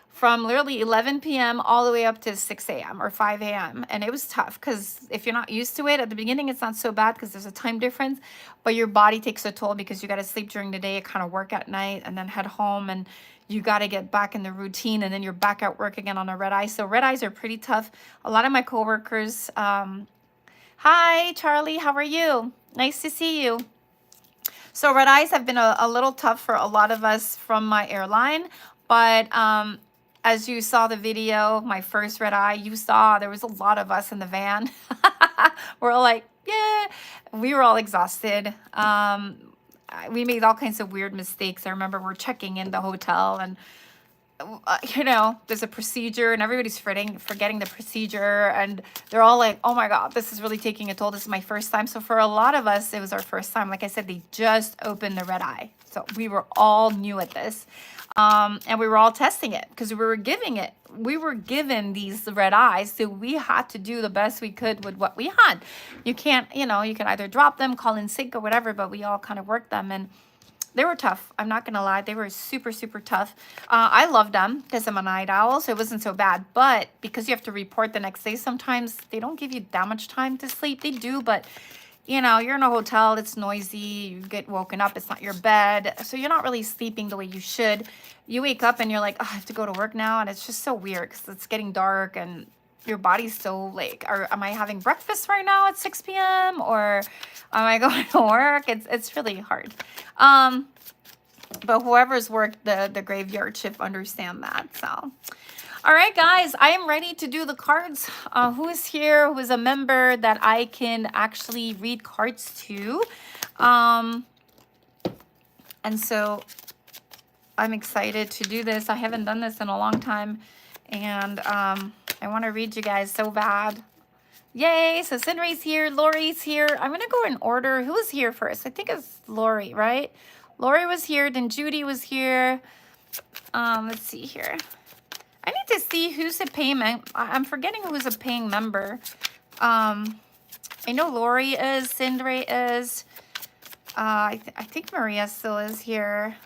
from literally 11 p.m. all the way up to 6 a.m. or 5 a.m. And it was tough because if you're not used to it, at the beginning, it's not so bad because there's a time difference, but your body takes a toll because you got to sleep during the day, kind of work at night, and then head home, and you got to get back in the routine, and then you're back at work again on a red eye. So red eyes are pretty tough. A lot of my coworkers, hi, Charlie, how are you? Nice to see you. So red eyes have been a little tough for a lot of us from my airline, but as you saw the video, my first red eye, you saw there was a lot of us in the van. We're all like, yeah, we were all exhausted. We made all kinds of weird mistakes. I remember we're checking in the hotel, and you know, there's a procedure, and everybody's forgetting the procedure, and they're all like, oh my God, this is really taking a toll. This is my first time. So for a lot of us, it was our first time. Like I said, they just opened the red eye. So we were all new at this. And we were all testing it because we were given these red eyes. So we had to do the best we could with what we had. You can't, you know, you can either drop them, call in sick or whatever, but we all kind of worked them, and they were tough. I'm not going to lie. They were super, super tough. I loved them because I'm a night owl, so it wasn't so bad. But because you have to report the next day, sometimes they don't give you that much time to sleep. They do, but you know, you're in a hotel, it's noisy, you get woken up, it's not your bed, so you're not really sleeping the way you should. You wake up and you're like, oh, I have to go to work now, and it's just so weird because it's getting dark, and your body's so like, am I having breakfast right now at 6 p.m. or am I going to work? It's really hard. But whoever's worked the graveyard shift understand that. So all right, guys, I am ready to do the cards. Who is here? Who is a member that I can actually read cards to? And so I'm excited to do this. I haven't done this in a long time, and I want to read you guys so bad. Yay! So Sinray's here, Lori's here. I'm gonna go in order. Who is here first? I think it's Lori, right? Lori was here, then Judy was here. Let's see here. I need to see who's a payment. I'm forgetting who's a paying member. I know Lori is, Sindre is. I think Maria still is here.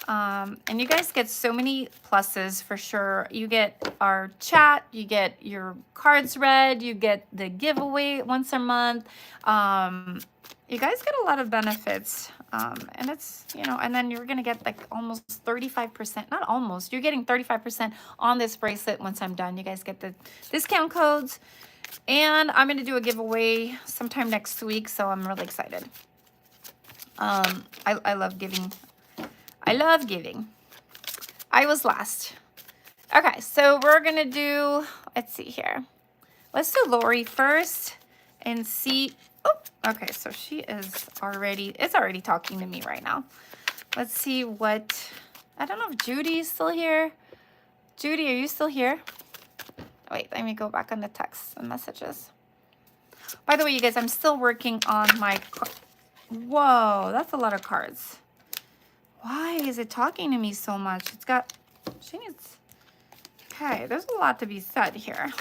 And you guys get so many pluses for sure. You get our chat, you get your cards read, you get the giveaway once a month. You guys get a lot of benefits. And it's, you know, and then you're going to get like almost 35%, not almost, you're getting 35% on this bracelet once I'm done. You guys get the discount codes. And I'm going to do a giveaway sometime next week. So I'm really excited. I love giving. I love giving. I was last. Okay, so we're going to do, let's see here. Let's do Lori first and see. Oh, okay, so she is already, it's already talking to me right now. Let's see what, I don't know if Judy's still here. Judy, are you still here? Wait, let me go back on the texts and messages. By the way, you guys, I'm still working on my, whoa, that's a lot of cards. Why is it talking to me so much? It's got, she needs, okay, there's a lot to be said here.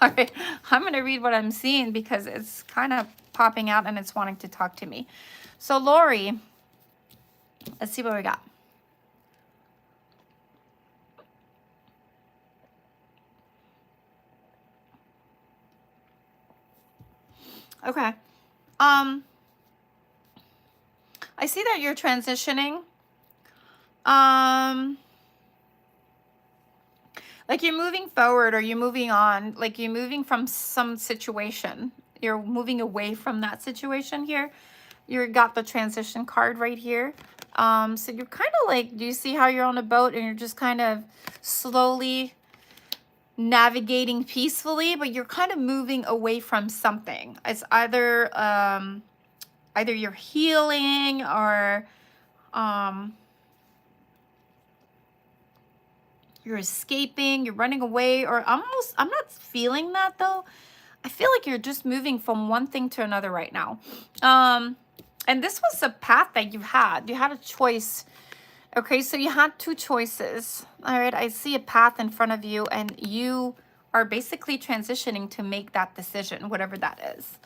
All right, I'm going to read what I'm seeing because it's kind of popping out and it's wanting to talk to me. So Lori, let's see what we got. Okay. I see that you're transitioning. Like you're moving forward or you're moving on, like you're moving from some situation. You're moving away from that situation here. You got the transition card right here. So you're kind of like, do you see how you're on a boat and you're just kind of slowly navigating peacefully, but you're kind of moving away from something. It's either either you're healing or you're escaping, you're running away, or I'm not feeling that though. I feel like you're just moving from one thing to another right now. And this was a path that you had. You had a choice. Okay, so you had two choices. All right, I see a path in front of you and you are basically transitioning to make that decision, whatever that is.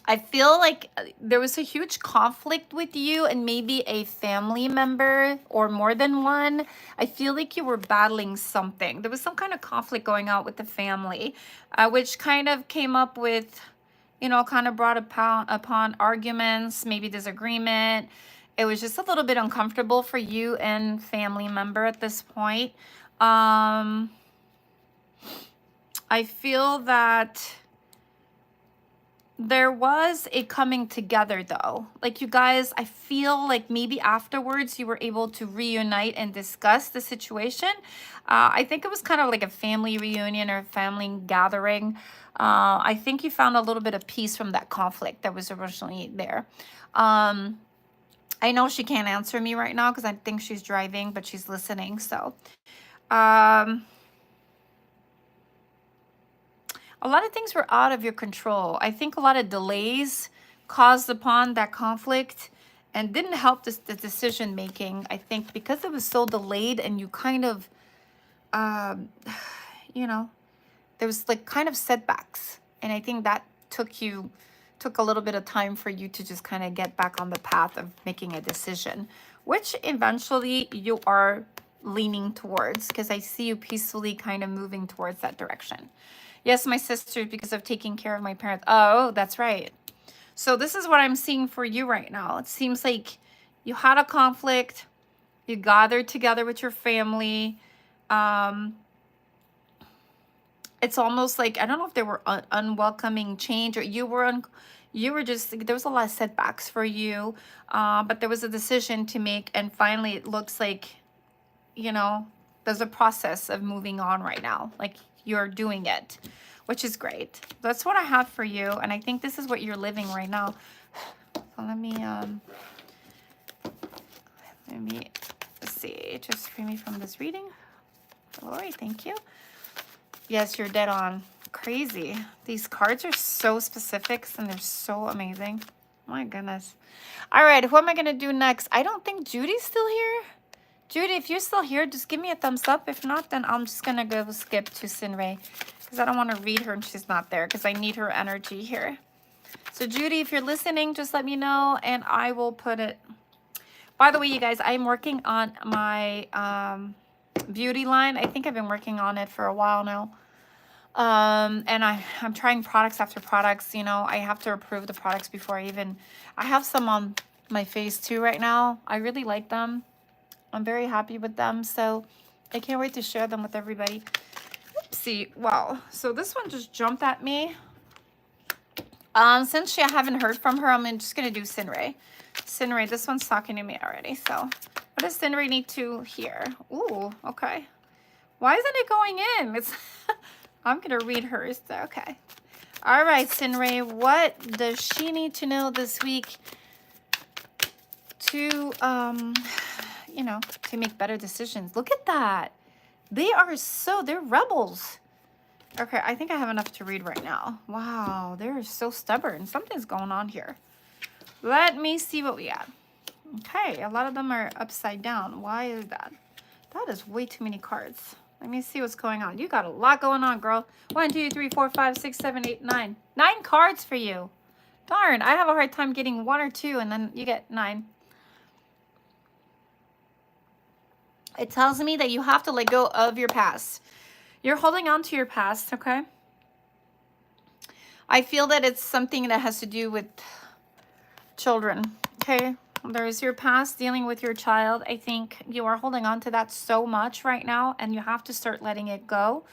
I feel like there was a huge conflict with you and maybe a family member or more than one. I feel like you were battling something. There was some kind of conflict going on with the family, which kind of came up with, you know, kind of brought upon arguments, maybe disagreement. It was just a little bit uncomfortable for you and family member at this point. I feel that there was a coming together though. Like you guys, I feel like maybe afterwards you were able to reunite and discuss the situation. I think it was kind of like a family reunion or family gathering. I think you found a little bit of peace from that conflict that was originally there. I know she can't answer me right now because I think she's driving, but she's listening. So, a lot of things were out of your control. I think a lot of delays caused upon that conflict and didn't help the decision making. I think because it was so delayed and you kind of, you know, there was like kind of setbacks. And I think that took a little bit of time for you to just kind of get back on the path of making a decision, which eventually you are leaning towards because I see you peacefully kind of moving towards that direction. Yes, my sister, because of taking care of my parents. Oh, that's right. So this is what I'm seeing for you right now. It seems like you had a conflict. You gathered together with your family. It's almost like, I don't know if they were unwelcoming change or you were just, there was a lot of setbacks for you. But there was a decision to make. And finally, it looks like, you know, there's a process of moving on right now. Like, you're doing it, which is great. That's what I have for you. And I think this is what you're living right now. So let me see, just free me from this reading. Lori, thank you. Yes, you're dead on. Crazy. These cards are so specific and they're so amazing. My goodness. All right, who am I going to do next? I don't think Judy's still here. Judy, if you're still here, just give me a thumbs up. If not, then I'm just going to go skip to Sinray because I don't want to read her and she's not there because I need her energy here. So Judy, if you're listening, just let me know and I will put it. By the way, you guys, I'm working on my beauty line. I think I've been working on it for a while now. And I'm trying products after products. You know, I have to approve the products before I have some on my face too right now. I really like them. I'm very happy with them. So I can't wait to share them with everybody. Oopsie. Wow. So this one just jumped at me. Since I haven't heard from her, I'm just going to do Sinray. Sinray, this one's talking to me already. So what does Sinray need to hear? Ooh, okay. Why isn't it going in? It's I'm going to read hers. Okay. All right, Sinray, what does she need to know this week to, you know, to make better decisions? Look at that. They're rebels. Okay, I think I have enough to read right now. Wow, they're so stubborn. Something's going on here. Let me see what we got. Okay, a lot of them are upside down. Why is that? That is way too many cards. Let me see what's going on. You got a lot going on, girl. 1, 2, 3, 4, 5, 6, 7, 8, 9. 9 cards for you. Darn, I have a hard time getting 1 or 2, and then you get 9. It tells me that you have to let go of your past. You're holding on to your past, okay? I feel that it's something that has to do with children, okay? There's your past dealing with your child. I think you are holding on to that so much right now, and you have to start letting it go,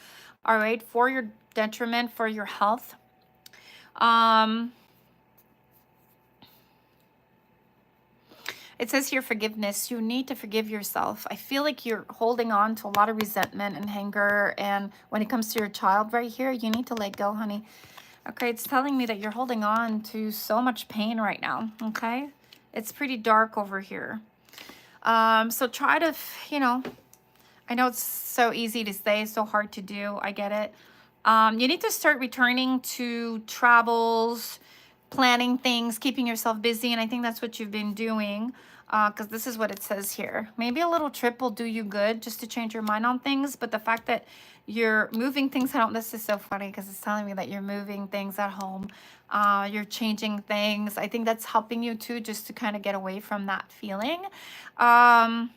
all right, for your detriment, for your health. It says here forgiveness. You need to forgive yourself. I feel like you're holding on to a lot of resentment and anger, and when it comes to your child right here, you need to let go, honey. Okay, it's telling me that you're holding on to so much pain right now, okay? It's pretty dark over here. So try to, you know, I know it's so easy to say, so hard to do. I get it. You need to start returning to travels, planning things, keeping yourself busy. And I think that's what you've been doing because this is what it says here. Maybe a little trip will do you good just to change your mind on things. But the fact that you're moving things at home, this is so funny because it's telling me that you're moving things at home. You're changing things. I think that's helping you too, just to kind of get away from that feeling. I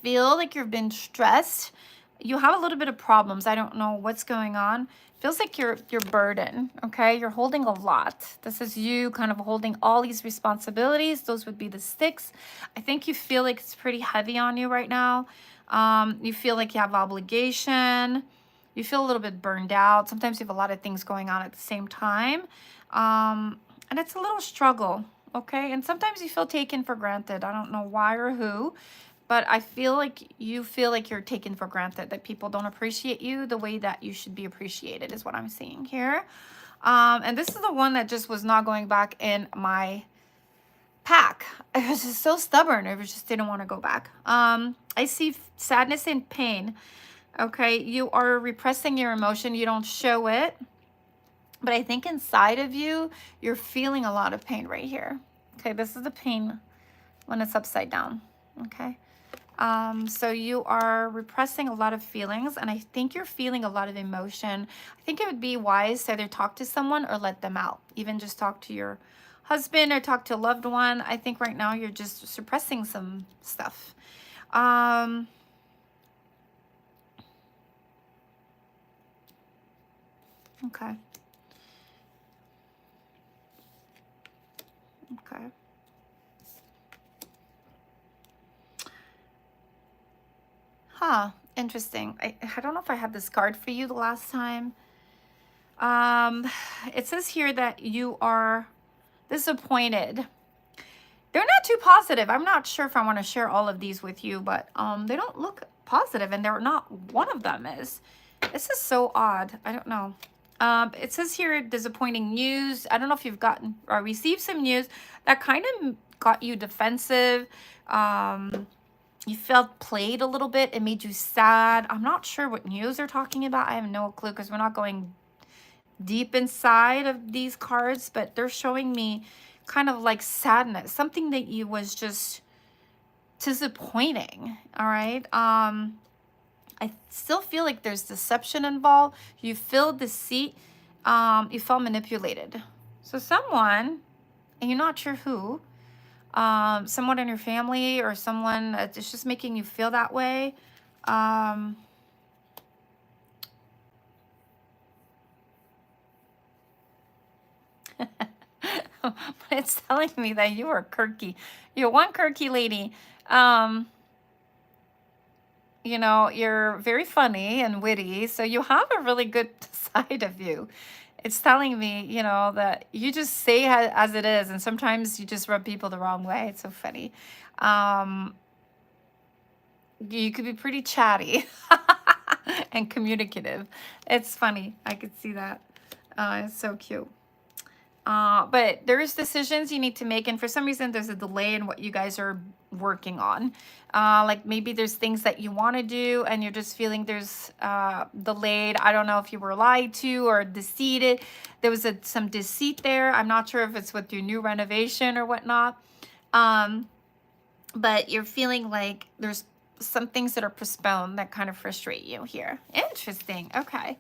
feel like you've been stressed. You have a little bit of problems. I don't know what's going on. Feels like you're burdened, okay? You're holding a lot. This is you kind of holding all these responsibilities. Those would be the sticks. I think you feel like it's pretty heavy on you right now. You feel like you have obligation. You feel a little bit burned out. Sometimes you have a lot of things going on at the same time. And it's a little struggle, okay? And sometimes you feel taken for granted. I don't know why or who. But I feel like you feel like you're taken for granted, that people don't appreciate you the way that you should be appreciated is what I'm seeing here. And this is the one that just was not going back in my pack. It was just so stubborn. It just didn't want to go back. I see sadness and pain. Okay, you are repressing your emotion. You don't show it. But I think inside of you, you're feeling a lot of pain right here. Okay, this is the pain when it's upside down. Okay. So you are repressing a lot of feelings, and I think you're feeling a lot of emotion. I think it would be wise to either talk to someone or let them out. Even just talk to your husband or talk to a loved one. I think right now you're just suppressing some stuff. Okay. Okay. Huh, interesting. I don't know if I had this card for you the last time. It says here that you are disappointed. They're not too positive. I'm not sure if I want to share all of these with you, but they don't look positive, and they're not. One of them is. This is so odd. I don't know. It says here disappointing news. I don't know if you've gotten or received some news that kind of got you defensive. You felt played a little bit. It made you sad. I'm not sure what news they're talking about. I have no clue because we're not going deep inside of these cards, but they're showing me kind of like sadness, something that you was just disappointing. All right. I still feel like there's deception involved. You feel deceit. You felt manipulated. So someone, and you're not sure who, someone in your family or someone that's just making you feel that way. But it's telling me that you are quirky. You're one quirky lady. You know, you're very funny and witty, so you have a really good side of you. It's telling me, you know, that you just say as it is, and sometimes you just rub people the wrong way. It's so funny. You could be pretty chatty and communicative. It's funny. I could see that. It's so cute. But there's decisions you need to make, and for some reason there's a delay in what you guys are working on. Like maybe there's things that you want to do and you're just feeling there's delayed. I don't know if you were lied to or deceived. There was some deceit there. I'm not sure if it's with your new renovation or whatnot. But you're feeling like there's some things that are postponed that kind of frustrate you here. Interesting. Okay.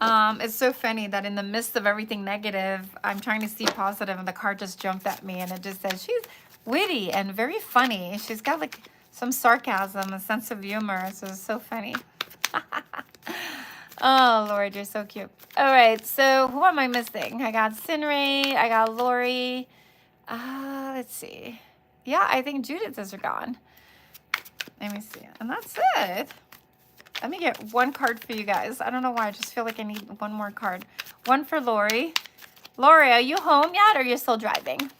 It's so funny that in the midst of everything negative, I'm trying to see positive, and the card just jumped at me and it just says she's witty and very funny. She's got like some sarcasm, a sense of humor. So it's so funny. Oh, Lord, you're so cute. All right. So who am I missing? I got Sinray. I got Lori. Let's see. Yeah, I think Judith's are gone. Let me see. And that's it. Let me get one card for you guys. I don't know why. I just feel like I need one more card. One for Lori. Lori, are you home yet or are you still driving?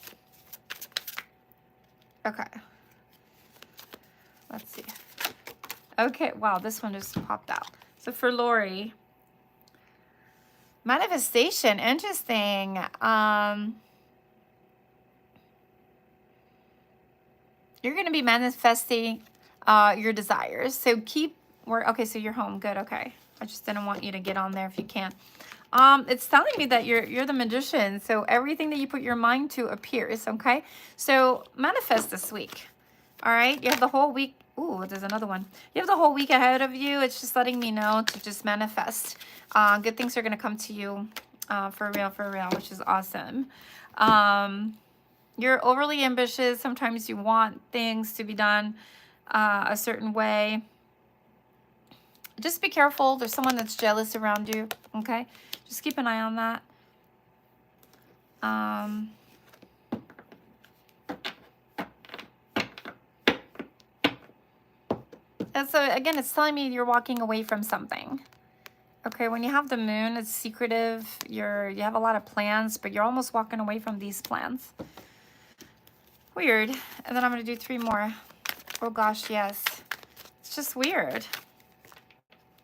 Okay. Let's see. Okay. Wow, this one just popped out. So for Lori, manifestation. Interesting. You're going to be manifesting your desires. So keep... Okay, so you're home. Good. Okay. I just didn't want you to get on there if you can't. It's telling me that you're the magician. So everything that you put your mind to appears. Okay. So manifest this week. All right. You have the whole week. Ooh, there's another one. You have the whole week ahead of you. It's just letting me know to just manifest. Good things are going to come to you for real, which is awesome. You're overly ambitious. Sometimes you want things to be done a certain way. Just be careful. There's someone that's jealous around you, okay? Just keep an eye on that. And so, again, it's telling me you're walking away from something. Okay, when you have the moon, it's secretive. You have a lot of plans, but you're almost walking away from these plans. Weird. And then I'm going to do 3 more. Oh, gosh, yes. It's just weird.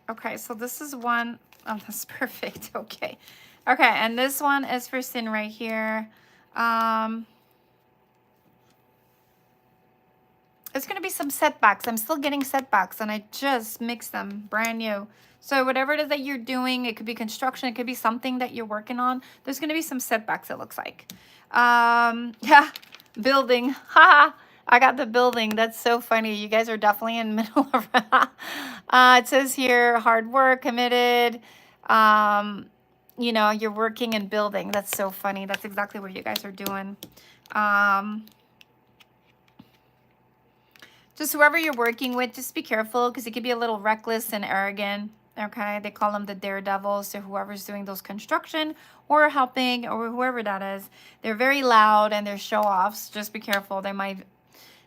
Okay, so this is one. Oh, that's perfect. Okay. Okay, and this one is for Sin right here. It's going to be some setbacks. I'm still getting setbacks, and I just mixed them brand new. So whatever it is that you're doing, it could be construction, it could be something that you're working on. There's going to be some setbacks, it looks like. Yeah, building. Haha. I got the building. That's so funny. You guys are definitely in the middle of it says here, hard work, committed. You know, you're working and building. That's so funny. That's exactly what you guys are doing. Just whoever you're working with, just be careful because it could be a little reckless and arrogant. Okay, they call them the daredevils. So whoever's doing those construction or helping or whoever that is, they're very loud and they're show-offs. Just be careful. They might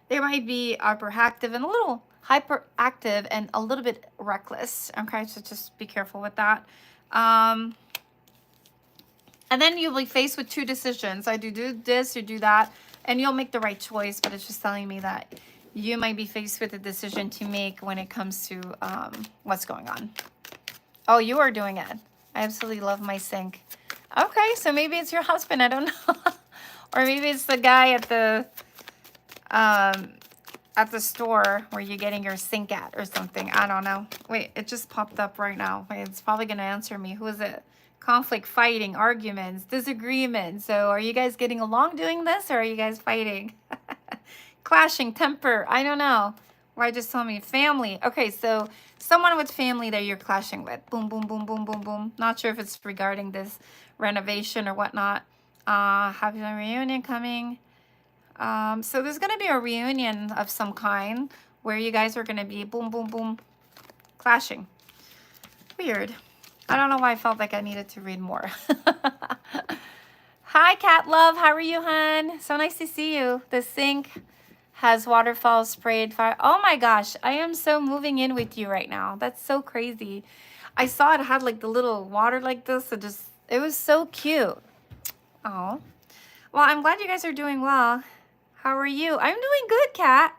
be hyperactive and a little hyperactive and a little bit reckless. Okay, so just be careful with that. And then you'll be faced with 2 decisions. Either do this or do that, and you'll make the right choice. But it's just telling me that you might be faced with a decision to make when it comes to what's going on. Oh, you are doing it. I absolutely love my sink. Okay, so maybe it's your husband. I don't know. Or maybe it's the guy at the store where you're getting your sink at or something. I don't know. Wait, it just popped up right now. Wait, it's probably going to answer me. Who is it? conflict, fighting, arguments, disagreements. So are you guys getting along doing this, or are you guys fighting? Clashing, temper, I don't know. Why just tell me family. Okay, so someone with family that you're clashing with. Boom, boom, boom, boom, boom, boom. Not sure if it's regarding this renovation or whatnot. Have a reunion coming. So there's going to be a reunion of some kind where you guys are going to be boom, boom, boom, clashing. Weird. I don't know why I felt like I needed to read more. Hi, Cat Love. How are you, hon? So nice to see you. The sink has waterfall sprayed fire. Oh my gosh, I am so moving in with you right now. That's so crazy. I saw it had like the little water like this. It was so cute. Oh, well, I'm glad you guys are doing well. How are you? I'm doing good, Kat.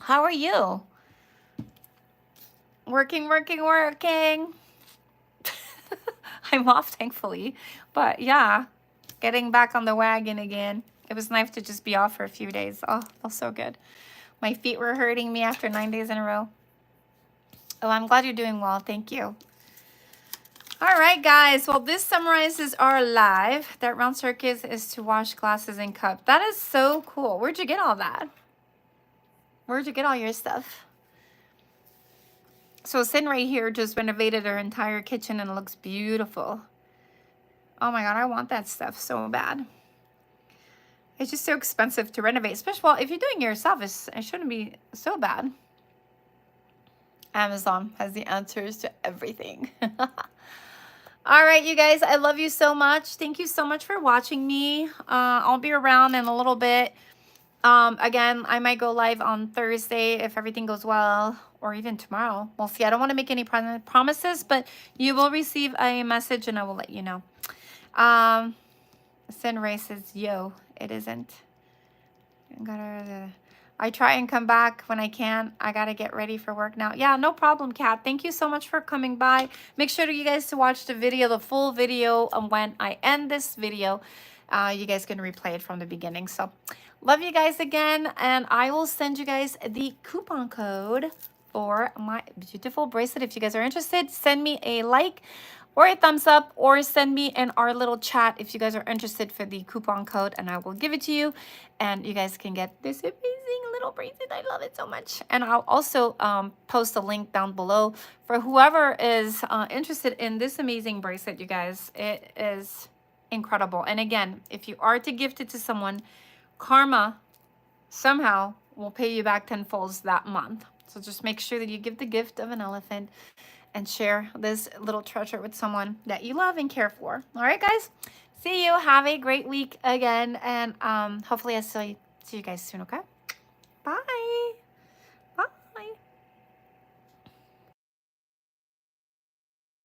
How are you? Working, working, working. I'm off, thankfully. But yeah, getting back on the wagon again. It was nice to just be off for a few days. Oh, feels so good. My feet were hurting me after 9 days in a row. Oh, I'm glad you're doing well. Thank you. All right, guys. Well, this summarizes our live. That round circus is to wash glasses and cups. That is so cool. Where'd you get all that? Where'd you get all your stuff? So Sin right here just renovated her entire kitchen and it looks beautiful. Oh my God, I want that stuff so bad. It's just so expensive to renovate, especially, well, if you're doing it yourself, it shouldn't be so bad. Amazon has the answers to everything. All right, you guys, I love you so much. Thank you so much for watching me. I'll be around in a little bit. Again, I might go live on Thursday if everything goes well, or even tomorrow. We'll see. I don't want to make any promises, but you will receive a message and I will let you know. Sin Ray says, yo, it isn't. I try and come back when I can. I got to get ready for work now. Yeah, no problem, Kat. Thank you so much for coming by. Make sure you guys to watch the video, the full video, when I end this video. You guys can replay it from the beginning. So love you guys again. And I will send you guys the coupon code for my beautiful bracelet. If you guys are interested, send me a like or a thumbs up, or send me in our little chat if you guys are interested for the coupon code, and I will give it to you. And you guys can get this amazing little bracelet. I love it so much. And I'll also post a link down below for whoever is interested in this amazing bracelet, you guys. It is incredible. And again, if you are to gift it to someone, karma somehow will pay you back tenfold that month. So just make sure that you give the gift of an elephant and share this little treasure with someone that you love and care for. All right, guys. See you. Have a great week again. And hopefully I'll see you guys soon, okay? Bye.